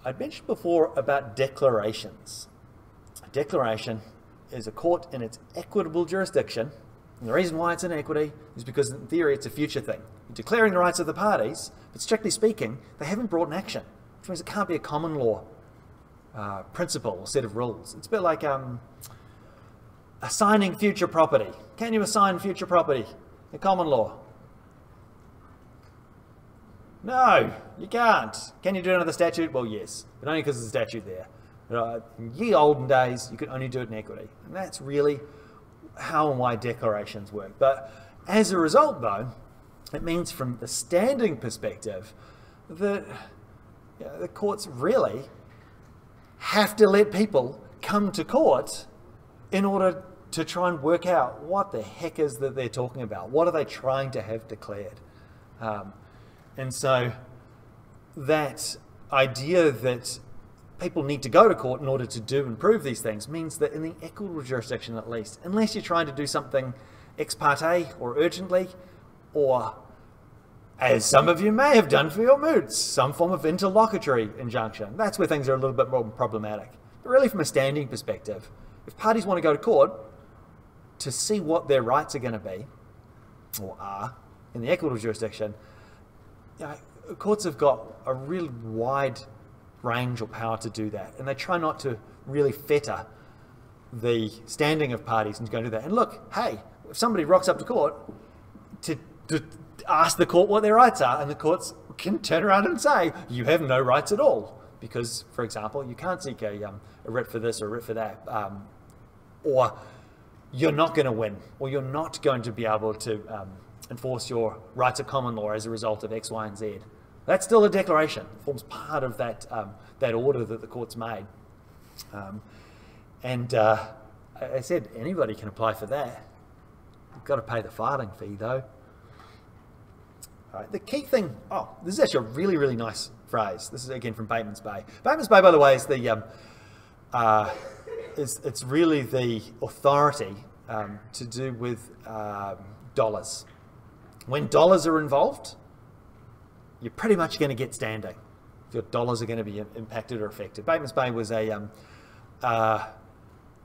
I'd mentioned before about declarations. A declaration is a court in its equitable jurisdiction, and the reason why it's in equity is because in theory it's a future thing. You're declaring the rights of the parties, but strictly speaking, they haven't brought an action, which means it can't be a common law principle or set of rules. It's a bit like assigning future property. Can you assign future property in common law? No, you can't. Can you do it under the statute? Well, yes, but only because there's a statute there. In ye olden days, you could only do it in equity. And that's really how and why declarations work. But as a result, though, it means from the standing perspective that the courts really have to let people come to court in order to try and work out what the heck is that they're talking about. What are they trying to have declared? And so that idea that people need to go to court in order to do and prove these things means that in the equitable jurisdiction at least, unless you're trying to do something ex parte or urgently, or as some of you may have done for your moots, some form of interlocutory injunction, that's where things are a little bit more problematic. But really from a standing perspective, if parties want to go to court to see what their rights are going to be, or are, in the equitable jurisdiction, courts have got a really wide range or power to do that, and they try not to really fetter the standing of parties and go and do that. And look, hey, if somebody rocks up to court to ask the court what their rights are, and the courts can turn around and say, you have no rights at all, because, for example, you can't seek a writ for this or a writ for that, or you're not going to win, or you're not going to be able to enforce your rights of common law as a result of X, Y, and Z. That's still a declaration. It forms part of that, that order that the court's made. I said anybody can apply for that. You've got to pay the filing fee, though. All right, the key thing, this is actually a really, really nice phrase. This is again from Bateman's Bay. Bateman's Bay, by the way, is the it's really the authority to do with dollars. When dollars are involved, you're pretty much going to get standing. Your dollars are going to be impacted or affected. Bateman's Bay was an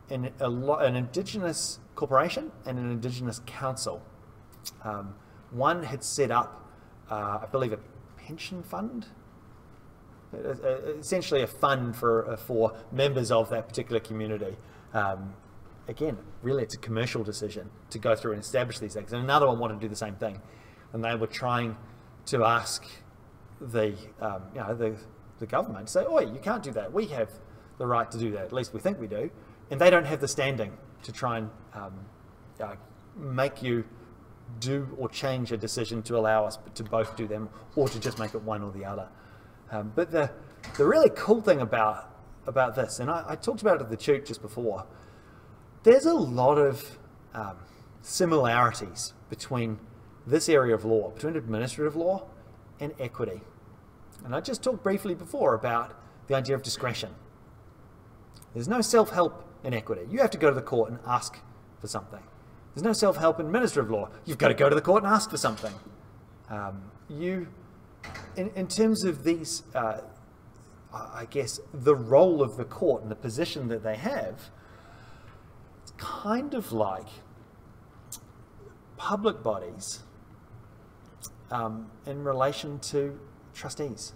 Indigenous corporation and an Indigenous council. One had set up, I believe, a pension fund, essentially a fund for members of that particular community. Again, really it's a commercial decision to go through and establish these things. And another one wanted to do the same thing. And they were trying to ask the government, say, oh, you can't do that. We have the right to do that. At least we think we do. And they don't have the standing to try and make you do or change a decision to allow us to both do them, or to just make it one or the other. But the really cool thing about this, and I talked about it at the Chute just before, there's a lot of similarities between this area of law, between administrative law and equity. And I just talked briefly before about the idea of discretion. There's no self-help in equity. You have to go to the court and ask for something. There's no self-help in administrative law. You've got to go to the court and ask for something. In terms of these, I guess, the role of the court and the position that they have, it's kind of like public bodies in relation to trustees.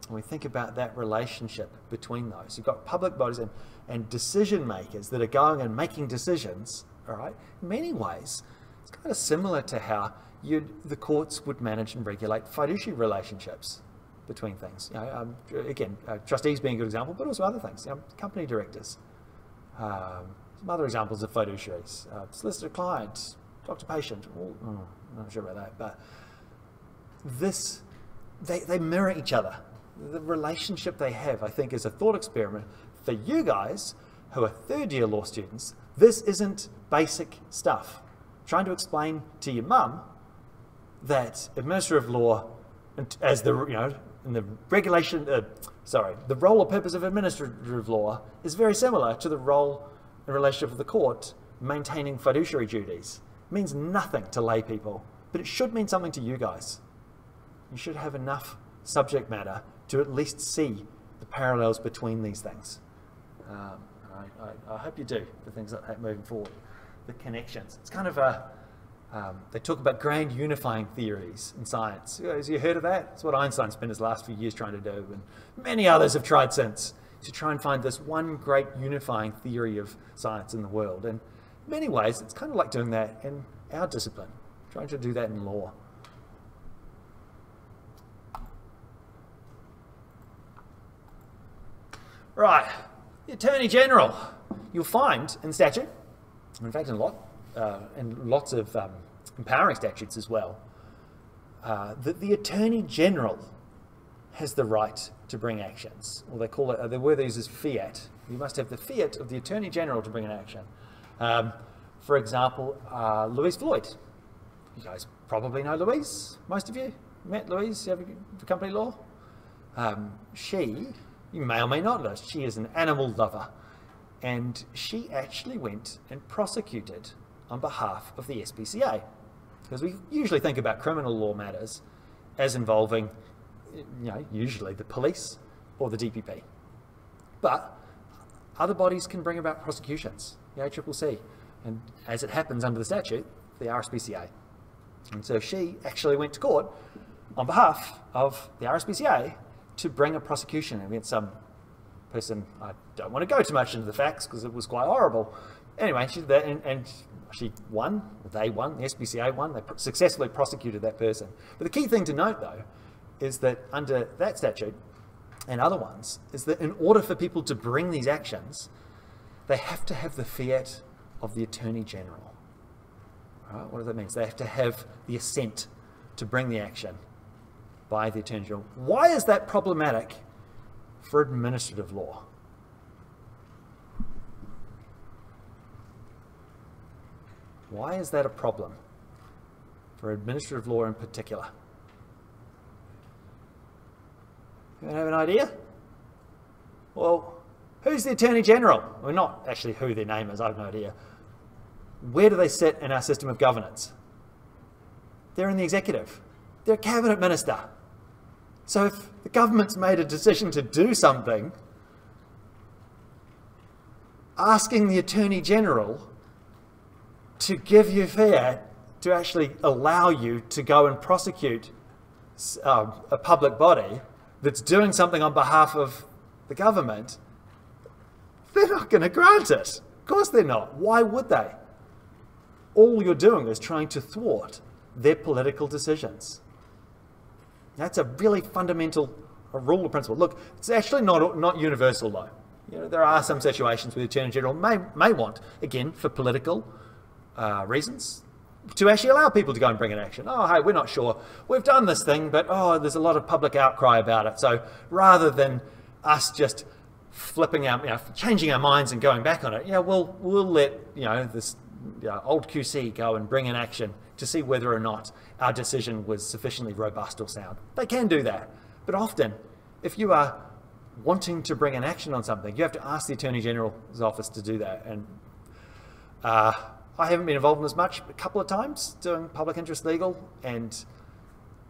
When we think about that relationship between those, you've got public bodies and decision makers that are going and making decisions, all right? In many ways, it's kind of similar to how the courts would manage and regulate fiduciary relationships between things. Again, trustees being a good example, but also other things. Company directors, some other examples of fiduciaries, solicitor client, doctor patient. I'm not sure about that, but they mirror each other. The relationship they have, I think, is a thought experiment for you guys who are third-year law students. This isn't basic stuff. Trying to explain to your mum that administrative law, as the in the regulation, the role or purpose of administrative law is very similar to the role and relationship of the court maintaining fiduciary duties. It means nothing to lay people, but it should mean something to you guys. You should have enough subject matter to at least see the parallels between these things. I hope you do, for things like that moving forward. The connections. It's kind of they talk about grand unifying theories in science. Have you heard of that? It's what Einstein spent his last few years trying to do, and many others have tried since, to try and find this one great unifying theory of science in the world. And in many ways, it's kind of like doing that in our discipline, trying to do that in law. Right, the Attorney General. You'll find in statute, in fact in lots of empowering statutes as well, that the Attorney General has the right to bring actions. Or they call it, the word they use is fiat. You must have the fiat of the Attorney General to bring an action. For example, Louise Floyd. You guys probably know Louise, most of you. Met Louise, you have a company law? You may or may not know, she is an animal lover. And she actually went and prosecuted on behalf of the SPCA. Because we usually think about criminal law matters as involving, usually the police or the DPP. But other bodies can bring about prosecutions, the ACCC, and as it happens under the statute, the RSPCA. And so she actually went to court on behalf of the RSPCA to bring a prosecution against some person. I don't want to go too much into the facts because it was quite horrible. Anyway, she did that, and she won. They won. The SPCA won. They successfully prosecuted that person. But the key thing to note, though, is that under that statute and other ones, is that in order for people to bring these actions, they have to have the fiat of the Attorney General. Right? What does that mean? So they have to have the assent to bring the action by the Attorney General. Why is that problematic for administrative law? Why is that a problem for administrative law in particular? Anyone have an idea? Well, who's the Attorney General? Well, not actually who their name is, I have no idea. Where do they sit in our system of governance? They're in the executive. They're a cabinet minister. So if the government's made a decision to do something, asking the Attorney General to give you fiat to actually allow you to go and prosecute a public body that's doing something on behalf of the government, they're not going to grant it. Of course they're not. Why would they? All you're doing is trying to thwart their political decisions. That's a really fundamental rule or principle. Look, it's actually not universal though. There are some situations where the Attorney General may want, again, for political reasons, to actually allow people to go and bring an action. Oh, hey, we're not sure. We've done this thing, but there's a lot of public outcry about it. So rather than us just flipping out, changing our minds and going back on it, we'll let this old QC go and bring an action to see whether or not our decision was sufficiently robust or sound. They can do that. But often, if you are wanting to bring an action on something, you have to ask the Attorney General's office to do that. And I haven't been involved in this much, a couple of times doing public interest legal, and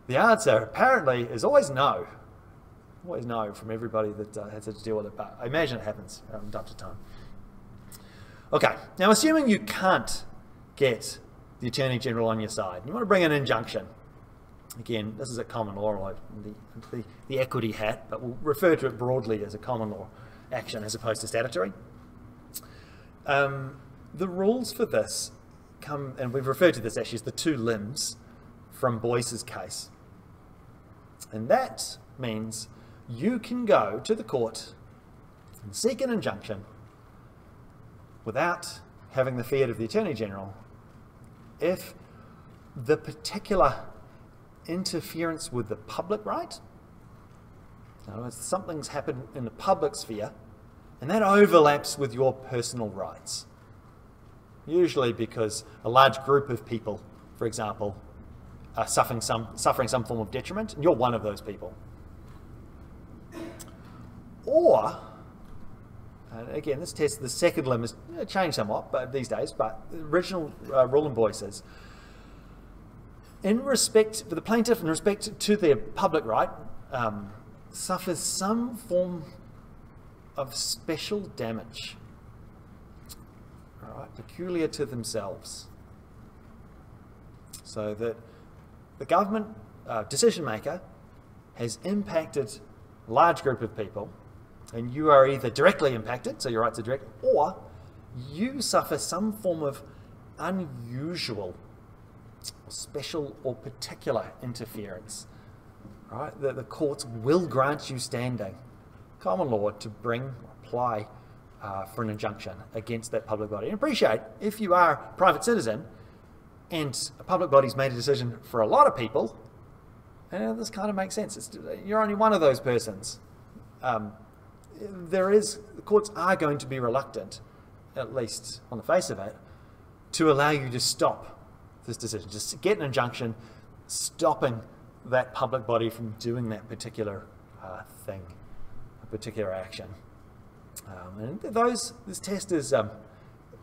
the answer apparently is always no. Always no from everybody that has to deal with it, but I imagine it happens from time to time. Okay, now assuming you can't get the Attorney General on your side, you want to bring an injunction. Again, this is a common law, like the equity hat, but we'll refer to it broadly as a common law action as opposed to statutory. The rules for this come, and we've referred to this actually as the two limbs from Boyce's case. And that means you can go to the court and seek an injunction without having the fiat of the Attorney General if the particular interference with the public right, in other words, something's happened in the public sphere and that overlaps with your personal rights. Usually because a large group of people, for example, are suffering some form of detriment, and you're one of those people. Or, and again, this test, the second limb has changed somewhat these days, but the original rule in Boyce is, in respect, for the plaintiff, in respect to their public right, suffers some form of special damage, all right, peculiar to themselves. So that the government decision maker has impacted a large group of people, and you are either directly impacted, so your rights are direct, or you suffer some form of unusual, special or particular interference. Right? The courts will grant you standing, common law, to bring or apply for an injunction against that public body. And appreciate, if you are a private citizen and a public body's made a decision for a lot of people, this kind of makes sense. You're only one of those persons. The courts are going to be reluctant, at least on the face of it, to allow you to stop this decision. Just get an injunction stopping that public body from doing that particular thing, a particular action. And this test is,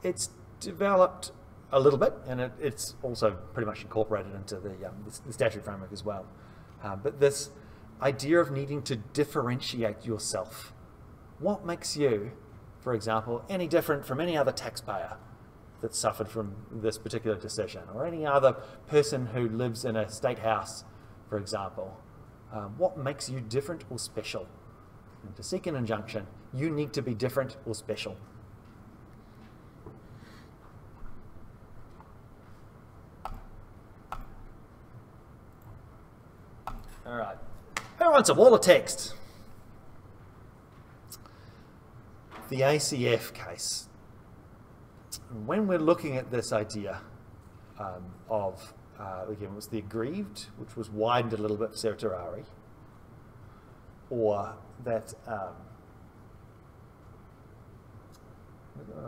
it's developed a little bit, and it's also pretty much incorporated into the statute framework as well. But this idea of needing to differentiate yourself. What makes you, for example, any different from any other taxpayer that suffered from this particular decision, or any other person who lives in a state house, for example? What makes you different or special? And to seek an injunction, you need to be different or special. All right. Who wants a wall of text? The ACF case. When we're looking at this idea of, again, it was the aggrieved, which was widened a little bit for certiorari, or that,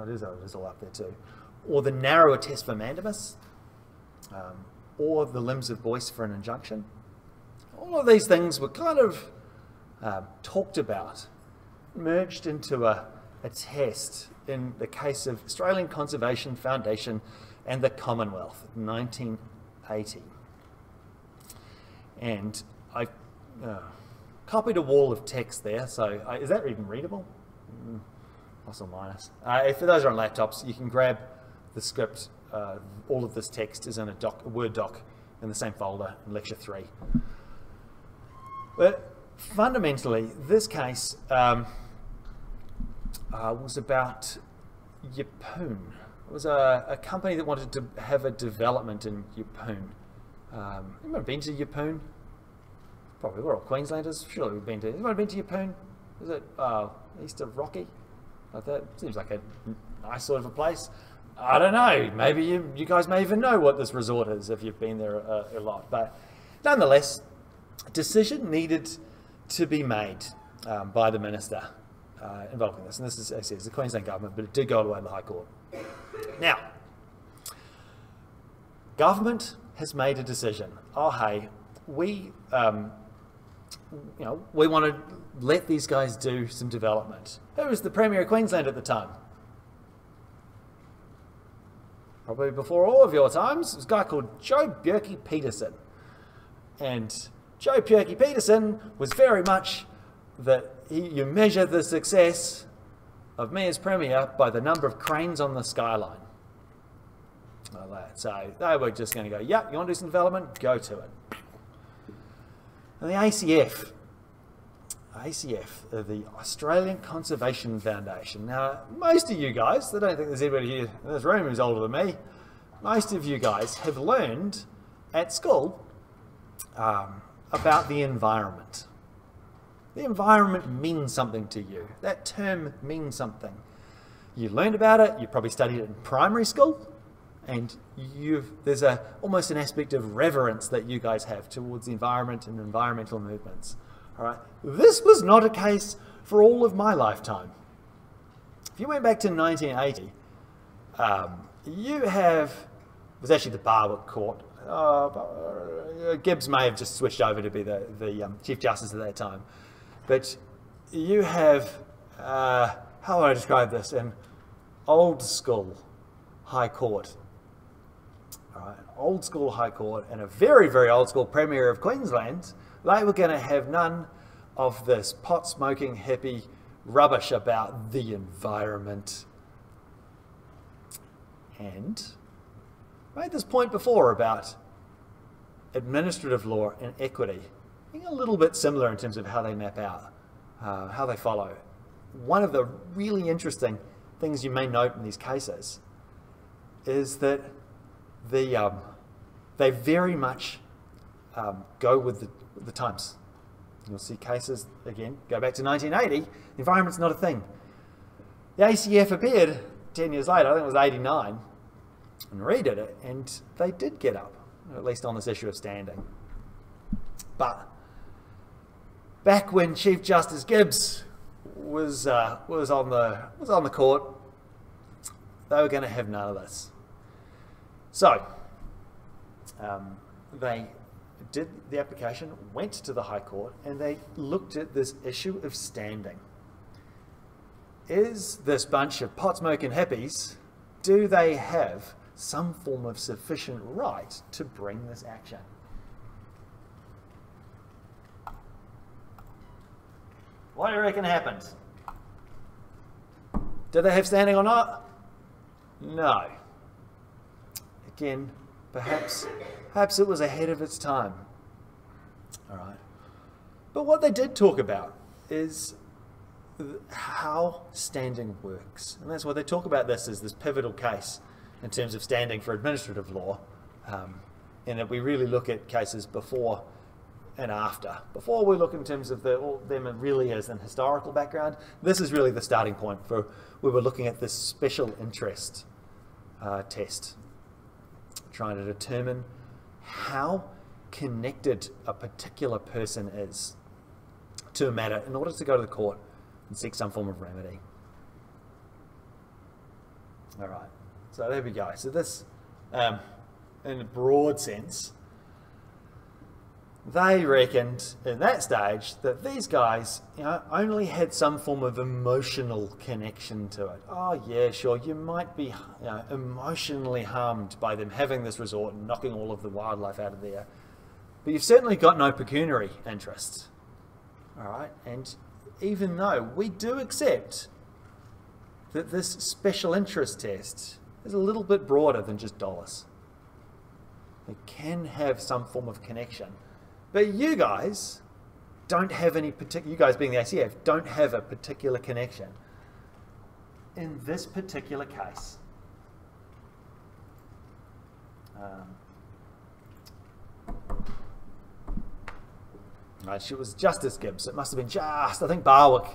it is all up there too, or the narrower test for mandamus, or the limbs of Boyce for an injunction. All of these things were kind of talked about, merged into a test in the case of Australian Conservation Foundation and the Commonwealth, 1980. And I copied a wall of text there, so is that even readable? Plus or minus. If those are on laptops, you can grab the script. All of this text is in a Word doc in the same folder in Lecture 3. But fundamentally, this case was about Yeppoon. It was a company that wanted to have a development in Yeppoon. Anyone been to Yeppoon? Probably, we're all Queenslanders. Surely we've been to. Anyone been to Yeppoon? Is it east of Rocky? Like that? Seems like a nice sort of a place. I don't know. Maybe you guys may even know what this resort is if you've been there a lot. But nonetheless, a decision needed to be made by the minister involving this. And this is, as I said, it's the Queensland government, but it did go all the way to the High Court. Now, government has made a decision. Oh, hey, we want to let these guys do some development. Who was the Premier of Queensland at the time? Probably before all of your times. It was a guy called Joe Bjerke-Peterson. And Joe Bjerke-Peterson was very much that you measure the success of me as Premier by the number of cranes on the skyline. Like that. So they were just going to go, yep, you want to do some development? Go to it. And the ACF, the Australian Conservation Foundation. Now, most of you guys, I don't think there's anybody here in this room who's older than me, most of you guys have learned at school about the environment. The environment means something to you. That term means something. You learned about it, you probably studied it in primary school, and there's almost an aspect of reverence that you guys have towards the environment and environmental movements. All right. This was not a case for all of my lifetime. If you went back to 1980, it was actually the Barwick Court. Gibbs may have just switched over to be the Chief Justice at that time. But you have, how would I describe this? An old school High Court. All right, old school High Court and a very, very old school Premier of Queensland. They were going to have none of this pot-smoking hippie rubbish about the environment. And I made this point before about administrative law and equity being a little bit similar in terms of how they map out, how they follow. One of the really interesting things you may note in these cases is that they very much go with the times. You'll see cases, again, go back to 1980, the environment's not a thing. The ACF appeared 10 years later, I think it was 89, and redid it, and they did get up, at least on this issue of standing. But back when Chief Justice Gibbs was on the court, they were going to have none of this. So they did the application, went to the High Court, and they looked at this issue of standing. Is this bunch of pot-smoking hippies, do they have some form of sufficient right to bring this action? What do you reckon happened? Did they have standing or not? No. Again, perhaps it was ahead of its time. All right. But what they did talk about is how standing works. And that's why they talk about this as this pivotal case in terms of standing for administrative law, and that we really look at cases before and after. Before we look in terms of them really as an historical background, this is really the starting point for we were looking at this special interest test, trying to determine how connected a particular person is to a matter in order to go to the court and seek some form of remedy. All right, so there we go. So this, in a broad sense, they reckoned in that stage that these guys, only had some form of emotional connection to it. Oh yeah, sure, you might be emotionally harmed by them having this resort and knocking all of the wildlife out of there, but you've certainly got no pecuniary interest. All right, and even though we do accept that this special interest test is a little bit broader than just dollars, it can have some form of connection. But you guys don't have any particular, you guys being the ACF, don't have a particular connection. In this particular case, it was Justice Gibbs. It must have been I think Barwick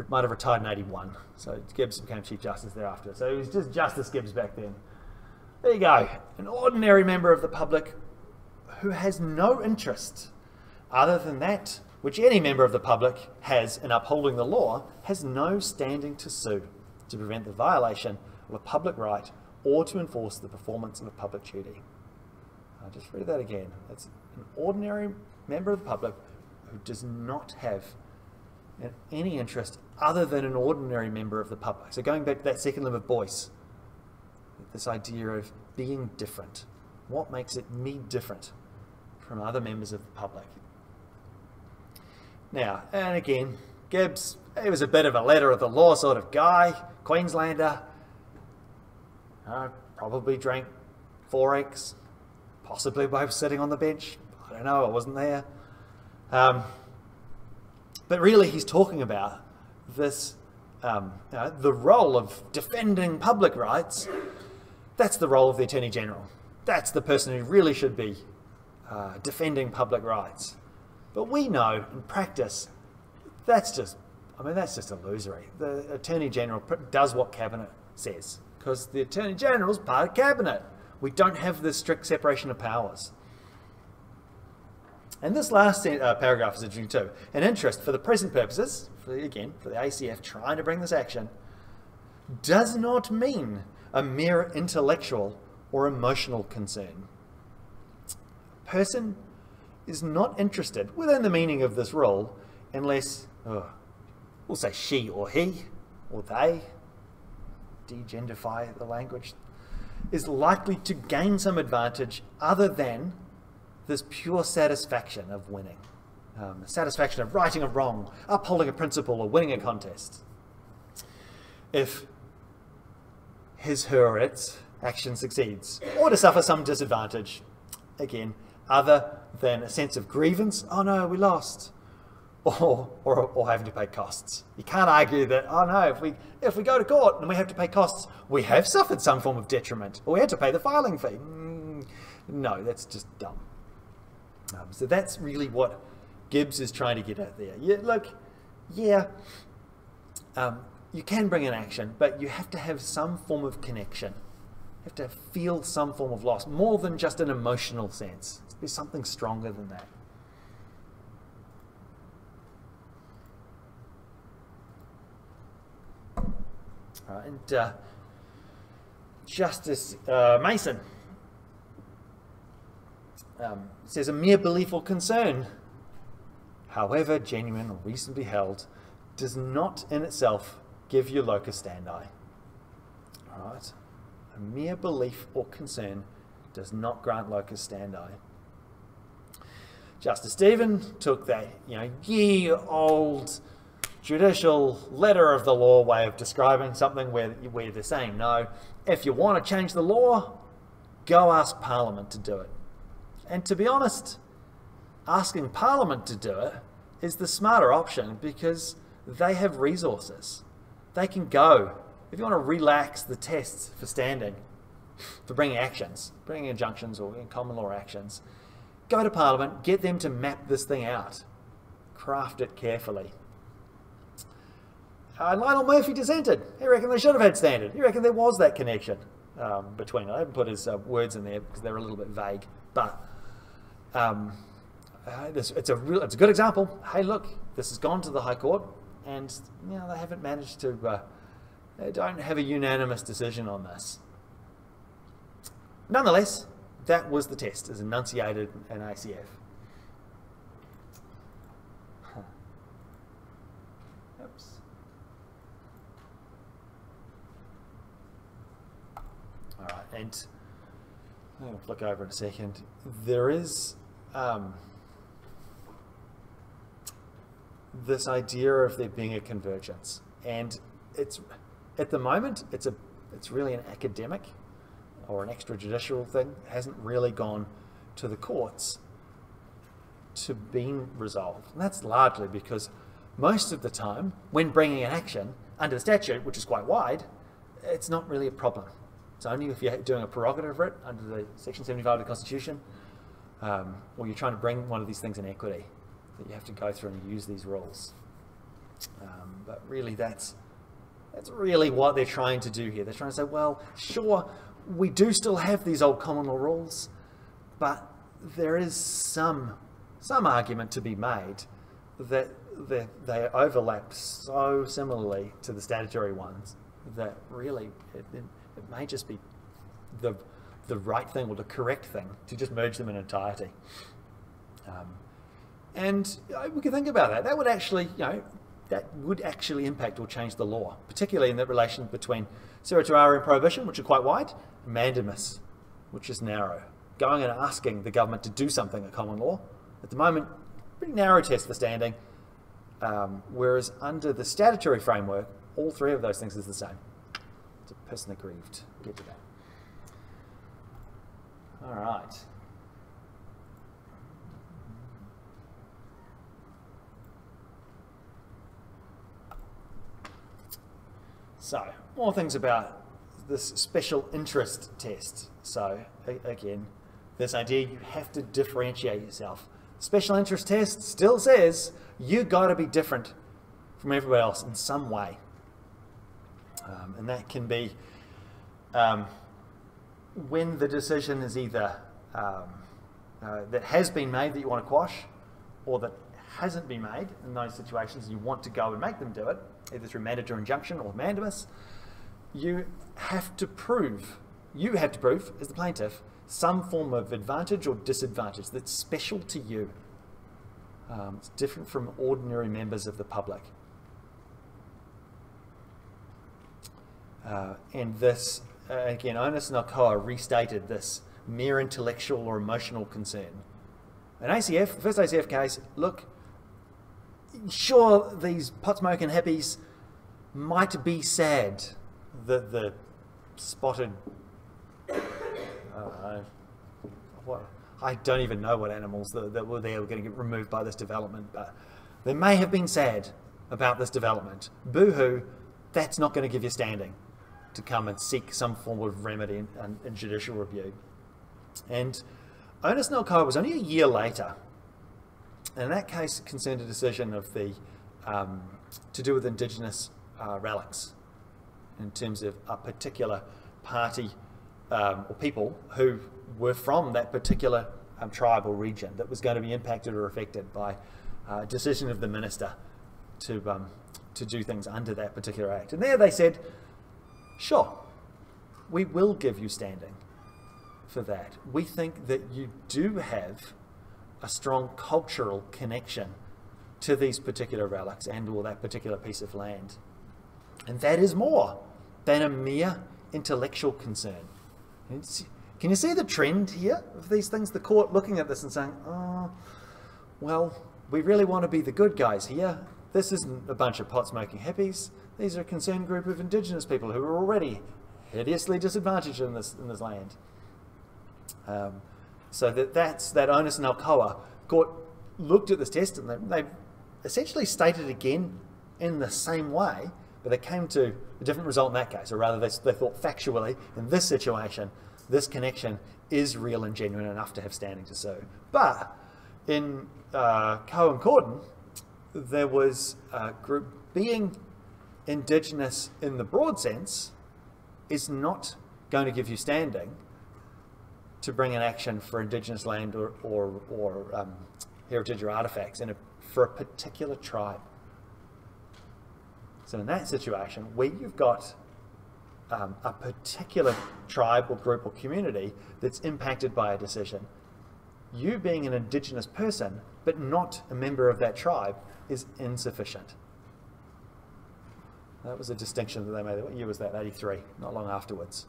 might have retired in 81. So Gibbs became Chief Justice thereafter. So it was just Justice Gibbs back then. There you go. An ordinary member of the public who has no interest other than that which any member of the public has in upholding the law, has no standing to sue to prevent the violation of a public right or to enforce the performance of a public duty. I'll just read that again. It's an ordinary member of the public who does not have any interest other than an ordinary member of the public. So going back to that second limb of Boyce, this idea of being different. What makes it me different from other members of the public? Now, and again, Gibbs, he was a bit of a letter of the law sort of guy, Queenslander. Probably drank 4 eggs, possibly by sitting on the bench. I don't know, I wasn't there. But really he's talking about this, the role of defending public rights. That's the role of the Attorney General. That's the person who really should be defending public rights. But we know in practice, that's just illusory. The Attorney General does what Cabinet says, because the Attorney General is part of Cabinet. We don't have this strict separation of powers. And this last paragraph is interesting too. An interest for the present purposes, for the ACF trying to bring this action, does not mean a mere intellectual or emotional concern. A person is not interested within the meaning of this rule unless, we'll say she or he or they, degenderify the language, is likely to gain some advantage other than this pure satisfaction of winning. The satisfaction of righting a wrong, upholding a principle, or winning a contest. If his, her, or its action succeeds, or to suffer some disadvantage, again, other than a sense of grievance, oh no, we lost, or having to pay costs. You can't argue that, oh no, if we go to court and we have to pay costs, we have suffered some form of detriment, or we had to pay the filing fee. No, that's just dumb. So that's really what Gibbs is trying to get at there. You can bring an action, but you have to have some form of connection. You have to feel some form of loss, more than just an emotional sense. There's something stronger than that. And Justice Mason says a mere belief or concern, however genuine or reasonably held, does not in itself give you locus standi. All right, a mere belief or concern does not grant locus standi. Justice Stephen took that, ye old judicial letter of the law way of describing something where they're saying, no, if you want to change the law, go ask Parliament to do it. And to be honest, asking Parliament to do it is the smarter option because they have resources. They can go. If you want to relax the tests for standing, for bringing actions, bringing injunctions or common law actions, go to Parliament, get them to map this thing out, craft it carefully. Lionel Murphy dissented. He reckoned they should have had standard. He reckoned there was that connection between it. I haven't put his words in there because they're a little bit vague, but it's a good example. Hey, look, this has gone to the High Court, and they haven't managed to. They don't have a unanimous decision on this. Nonetheless, that was the test as enunciated in ACF. Oops. All right, and I'll flick over in a second. There is this idea of there being a convergence, and it's at the moment it's really an academic or an extrajudicial thing. It hasn't really gone to the courts to being resolved, and that's largely because most of the time when bringing an action under the statute, which is quite wide, it's not really a problem. It's only if you're doing a prerogative writ under the Section 75 of the Constitution, or you're trying to bring one of these things in equity, that you have to go through and use these rules. But really that's really what they're trying to do here. They're trying to say, well, sure, we do still have these old common law rules, but there is some argument to be made that they overlap so similarly to the statutory ones that really it may just be the right thing or the correct thing to just merge them in entirety. And we can think about that. That would actually, impact or change the law, particularly in the relation between certiorari and prohibition, which are quite wide, and mandamus, which is narrow. Going and asking the government to do something at common law, at the moment, pretty narrow test for standing. Whereas under the statutory framework, all three of those things is the same. It's a person aggrieved. We'll get to that. All right. So, more things about this special interest test. So, again, this idea you have to differentiate yourself. Special interest test still says you got to be different from everybody else in some way. And that can be when the decision is either that has been made that you want to quash, or that hasn't been made. In those situations, you want to go and make them do it, either through mandatory injunction or mandamus. You have to prove as the plaintiff, some form of advantage or disadvantage that's special to you. It's different from ordinary members of the public. And this, again, Onus and Alcoa restated this mere intellectual or emotional concern. An ACF, the first ACF case, look, sure, these pot-smoking hippies might be sad that the spotted, I don't even know what animals that were there were going to get removed by this development, but they may have been sad about this development. Boo-hoo, that's not going to give you standing to come and seek some form of remedy and judicial review. And Onus and Alcoa was only a year later, and that case concerned a decision of the to do with Indigenous relics, in terms of a particular party or people who were from that particular tribe or region that was going to be impacted or affected by a decision of the minister to do things under that particular act. And there they said, sure, we will give you standing for that. We think that you do have a strong cultural connection to these particular relics and or that particular piece of land. And that is more than a mere intellectual concern. Can you see the trend here of these things? The court looking at this and saying, oh, well, we really want to be the good guys here. This isn't a bunch of pot-smoking hippies. These are a concerned group of Indigenous people who are already hideously disadvantaged in this land. So that's that Onus and Alcoa. Court looked at this test and they essentially stated it again in the same way, but they came to a different result in that case, or rather they thought factually, in this situation, this connection is real and genuine enough to have standing to sue. But in Coe and Corden, there was a group being Indigenous in the broad sense is not going to give you standing to bring an action for Indigenous land or heritage or artifacts for a particular tribe. So in that situation, where you've got a particular tribe or group or community that's impacted by a decision, you being an Indigenous person but not a member of that tribe is insufficient. That was a distinction that they made. What year was that? 83, not long afterwards.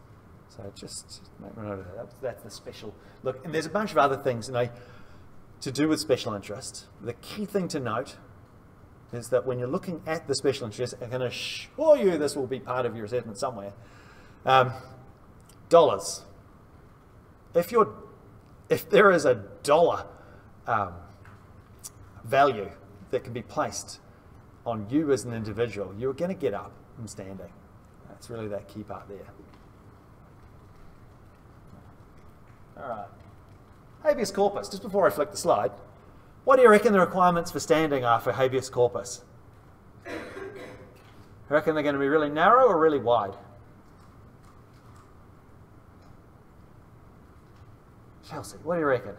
So just make note of that. That's the special look. And there's a bunch of other things, to do with special interest. The key thing to note is that when you're looking at the special interest, I can assure you this will be part of your assessment somewhere. Dollars. If there is a dollar value that can be placed on you as an individual, you're going to get up and standing. That's really that key part there. All right. Habeas corpus. Just before I flick the slide, what do you reckon the requirements for standing are for habeas corpus? You reckon they're going to be really narrow or really wide? Chelsea, what do you reckon?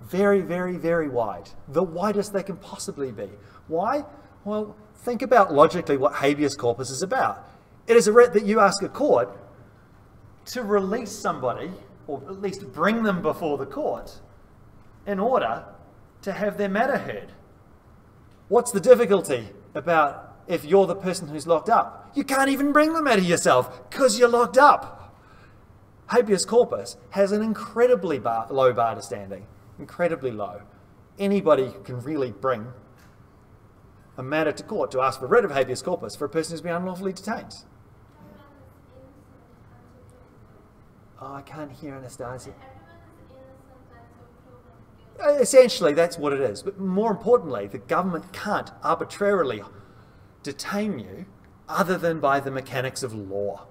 Very, very, very wide. The widest they can possibly be. Why? Well, think about logically what habeas corpus is about. It is a writ that you ask a court to release somebody, or at least bring them before the court, in order to have their matter heard. What's the difficulty about if you're the person who's locked up? You can't even bring the matter yourself because you're locked up. Habeas corpus has an incredibly low bar to standing. Incredibly low. Anybody can really bring a matter to court to ask for writ of habeas corpus for a person who's been unlawfully detained. Oh, I can't hear Anastasia. Essentially, that's what it is. But more importantly, the government can't arbitrarily detain you other than by the mechanics of law,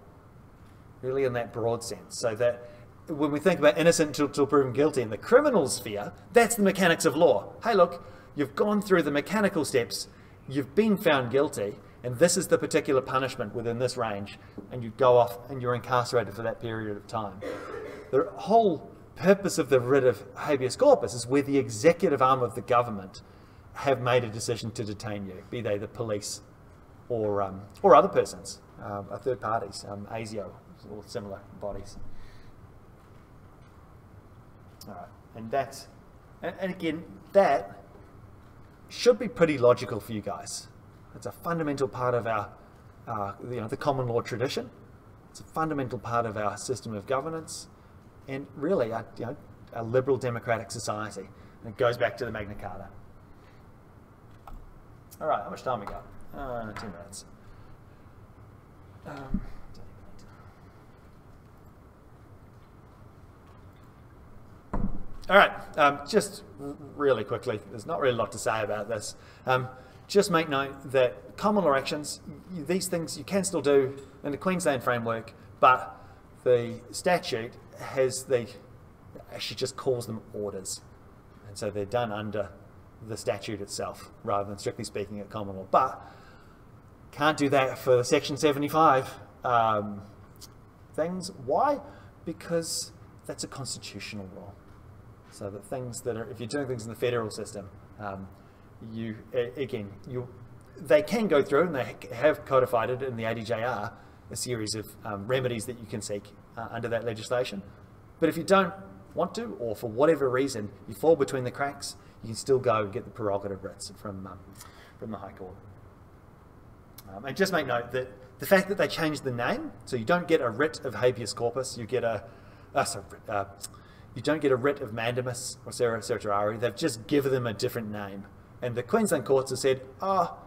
really in that broad sense. So that when we think about innocent until proven guilty in the criminal sphere, that's the mechanics of law. Hey, look, you've gone through the mechanical steps, you've been found guilty, and this is the particular punishment within this range, and you go off and you're incarcerated for that period of time. The whole purpose of the writ of habeas corpus is where the executive arm of the government have made a decision to detain you, be they the police or other persons, third parties, ASIO or similar bodies. All right, and that's, and again, that should be pretty logical for you guys. It's a fundamental part of our, the common law tradition. It's a fundamental part of our system of governance, and really, a liberal democratic society. And it goes back to the Magna Carta. All right, how much time we got? 10 minutes. All right, just really quickly, there's not really a lot to say about this. Just make note that common law actions, these things you can still do in the Queensland framework, but the statute has actually just calls them orders. And so they're done under the statute itself, rather than strictly speaking at common law. But can't do that for the Section 75 things. Why? Because that's a constitutional law. So that things that are, if you're doing things in the federal system, they can go through, and they have codified it in the ADJR, a series of remedies that you can seek under that legislation. But if you don't want to, or for whatever reason you fall between the cracks, you can still go and get the prerogative writs from the High Court. And just make note that the fact that they changed the name, so you don't get a writ of habeas corpus, you get you don't get a writ of mandamus or certiorari. They've just given them a different name. And the Queensland courts have said, oh,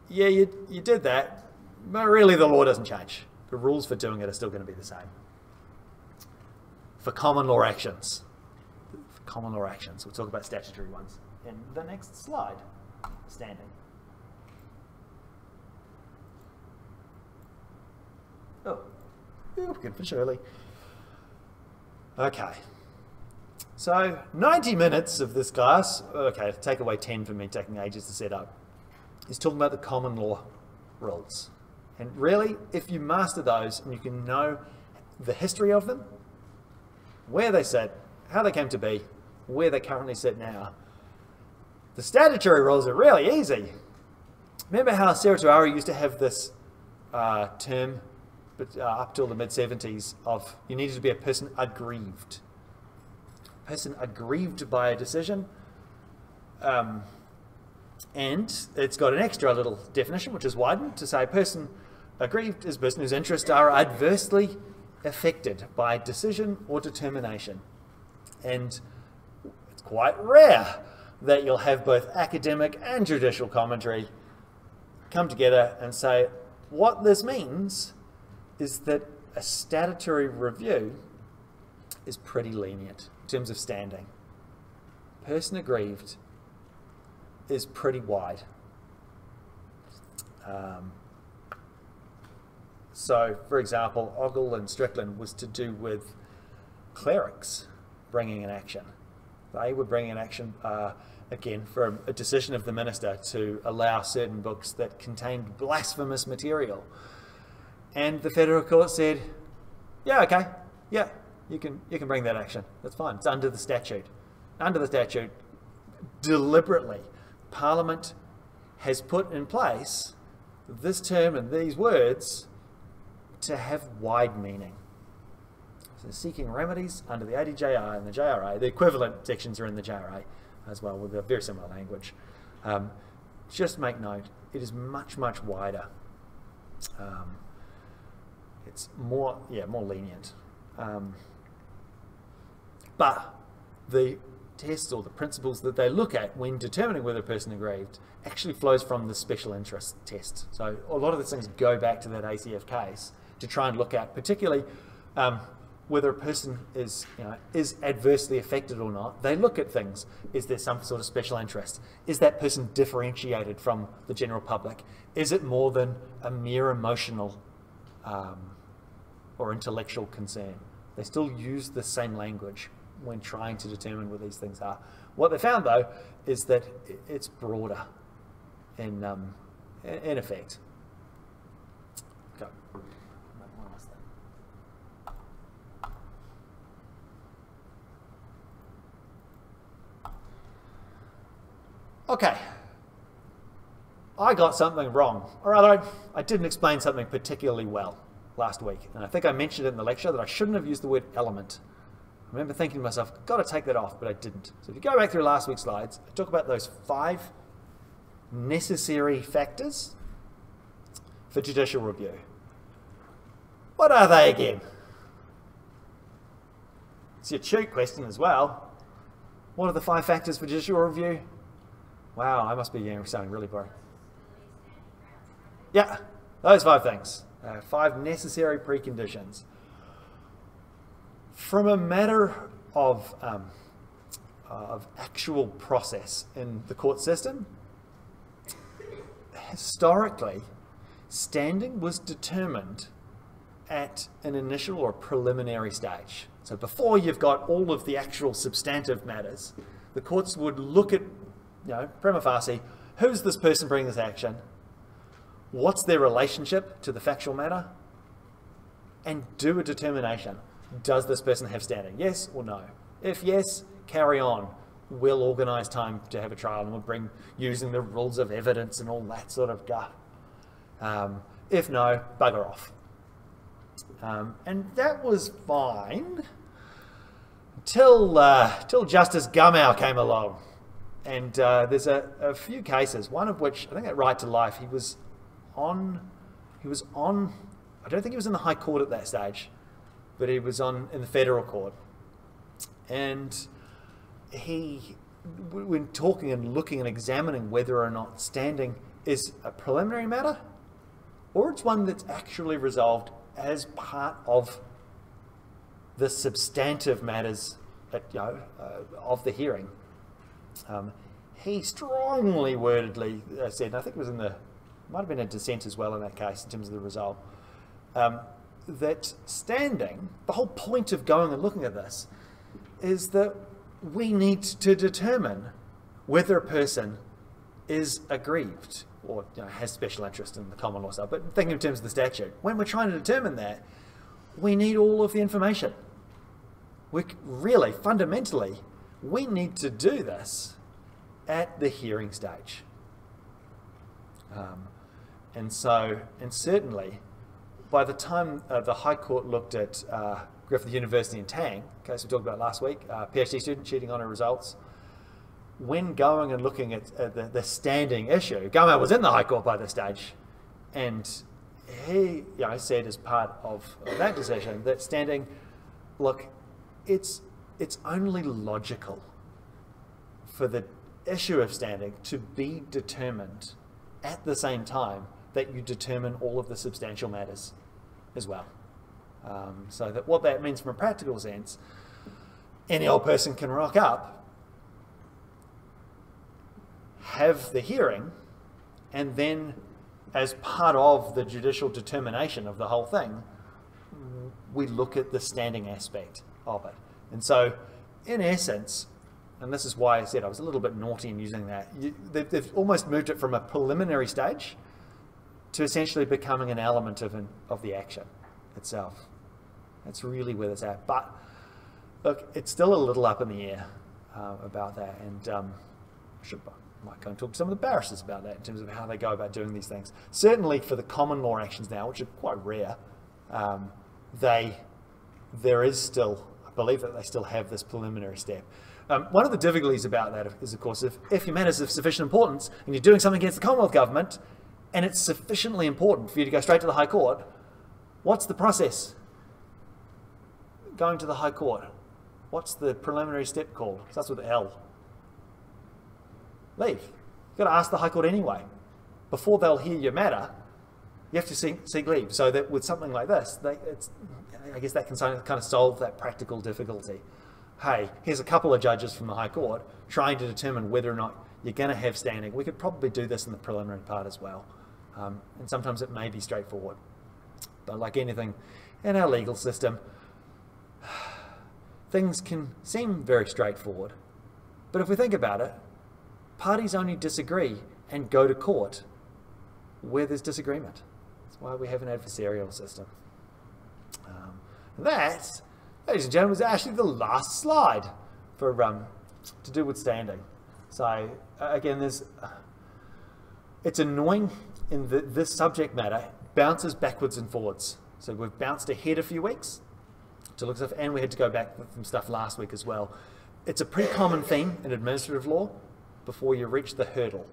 yeah, you did that, but really the law doesn't change. The rules for doing it are still going to be the same. For common law actions. We'll talk about statutory ones in the next slide. Standing. Oh, good for Shirley. Okay. So 90 minutes of this class, okay, take away 10 for me taking ages to set up, is talking about the common law rules. And really, if you master those and you can know the history of them, where they sit, how they came to be, where they currently sit now, the statutory rules are really easy. Remember how certiorari used to have this term, but up till the mid-70s, of you needed to be a person aggrieved. Person aggrieved by a decision, and it's got an extra little definition which is widened to say a person aggrieved is a person whose interests are adversely affected by decision or determination. And it's quite rare that you'll have both academic and judicial commentary come together and say what this means is that a statutory review is pretty lenient in terms of standing. Person aggrieved is pretty wide. So, for example, Ogle and Strickland was to do with clerics bringing an action. They were bringing an action, again, for a decision of the minister to allow certain books that contained blasphemous material. And the federal court said, yeah, okay, yeah, you can bring that action. That's fine. It's under the statute. Under the statute, deliberately, Parliament has put in place this term and these words to have wide meaning. So seeking remedies under the ADJR and the JRA, the equivalent sections are in the JRA as well with a very similar language. Just make note, it is much, much wider. It's more lenient. But the tests or the principles that they look at when determining whether a person is aggrieved actually flows from the special interest test. So a lot of these things go back to that ACF case to try and look at particularly whether a person is adversely affected or not. They look at things. Is there some sort of special interest? Is that person differentiated from the general public? Is it more than a mere emotional or intellectual concern? They still use the same language when trying to determine what these things are. What they found, though, is that it's broader in effect. Okay. Okay, I got something wrong, or rather, I didn't explain something particularly well last week, and I think I mentioned it in the lecture that I shouldn't have used the word element. I remember thinking to myself, I've got to take that off, but I didn't. So if you go back through last week's slides, I talk about those 5 necessary factors for judicial review. What are they again? It's your cheat question as well. What are the 5 factors for judicial review? Wow, I must be sounding really boring. Yeah, those 5 things. 5 necessary preconditions. From a matter of actual process in the court system, historically, standing was determined at an initial or preliminary stage. So before you've got all of the actual substantive matters, the courts would look at, prima facie, who's this person bringing this action? What's their relationship to the factual matter? And do a determination. Does this person have standing? Yes or no? If yes, carry on. We'll organise time to have a trial and we'll bring using the rules of evidence and all that sort of guff. If no, bugger off. And that was fine till Justice Gumow came along. And there's a few cases, one of which, I think at Right to Life, he was on, I don't think he was in the High Court at that stage, but he was in the Federal Court. And he, when talking and looking and examining whether or not standing is a preliminary matter, or it's one that's actually resolved as part of the substantive matters of the hearing, he strongly wordedly said, and I think it was might have been a dissent as well in that case in terms of the result, that standing, the whole point of going and looking at this is that we need to determine whether a person is aggrieved or has special interest in the common law stuff. But thinking in terms of the statute, when we're trying to determine that, we need all of the information. Really, fundamentally, we need to do this at the hearing stage. And certainly, by the time the High Court looked at Griffith University in Tang, case we talked about last week, PhD student cheating on her results, when going and looking at the standing issue, Gumow was in the High Court by this stage, and he said as part of that decision that standing, look, it's only logical for the issue of standing to be determined at the same time that you determine all of the substantial matters as well. So that what that means from a practical sense, any old person can rock up, have the hearing, and then as part of the judicial determination of the whole thing, we look at the standing aspect of it. And so in essence, and this is why I said I was a little bit naughty in using that, they've almost moved it from a preliminary stage to essentially becoming an element of the action itself. That's really where it's at. But look, it's still a little up in the air about that, and I might go and talk to some of the barristers about that in terms of how they go about doing these things. Certainly for the common law actions now, which are quite rare, there is still, I believe that they still have this preliminary step. One of the difficulties about that is, of course, if your matters of sufficient importance and you're doing something against the Commonwealth Government and it's sufficiently important for you to go straight to the High Court, what's the process? Going to the High Court. What's the preliminary step called? It starts with L. Leave. You've got to ask the High Court anyway. Before they'll hear your matter, you have to seek leave. So that with something like this, I guess that can kind of solve that practical difficulty. Hey, here's a couple of judges from the High Court trying to determine whether or not you're going to have standing. We could probably do this in the preliminary part as well. And sometimes it may be straightforward. But like anything in our legal system, things can seem very straightforward. But if we think about it, parties only disagree and go to court where there's disagreement. That's why we have an adversarial system. That, ladies and gentlemen, is actually the last slide for to do with standing. So again, it's annoying in this subject matter bounces backwards and forwards. So we've bounced ahead a few weeks to look at stuff, and we had to go back with some stuff last week as well. It's a pretty common theme in administrative law before you reach the hurdle.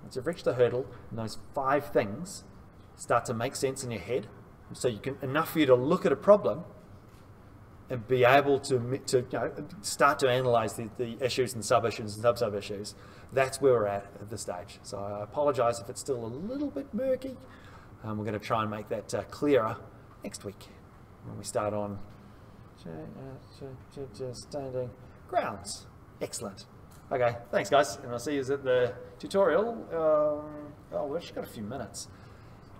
Once you've reached the hurdle, and those 5 things start to make sense in your head, so you can enough for you to look at a problem and be able to start to analyze the issues and sub-issues and sub-issues. That's where we're at this stage. So I apologize if it's still a little bit murky. We're going to try and make that clearer next week when we start on standing grounds. Excellent. Okay, thanks guys, and I'll see you at the tutorial. Oh, we've just got a few minutes.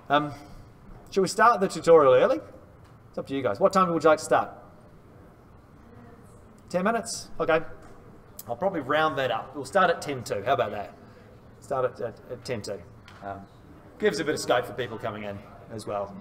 Should we start the tutorial early? It's up to you guys. What time would you like to start? 10 minutes? Okay. I'll probably round that up. We'll start at 10:02. How about that? Start at 10:02. Gives a bit of scope for people coming in as well.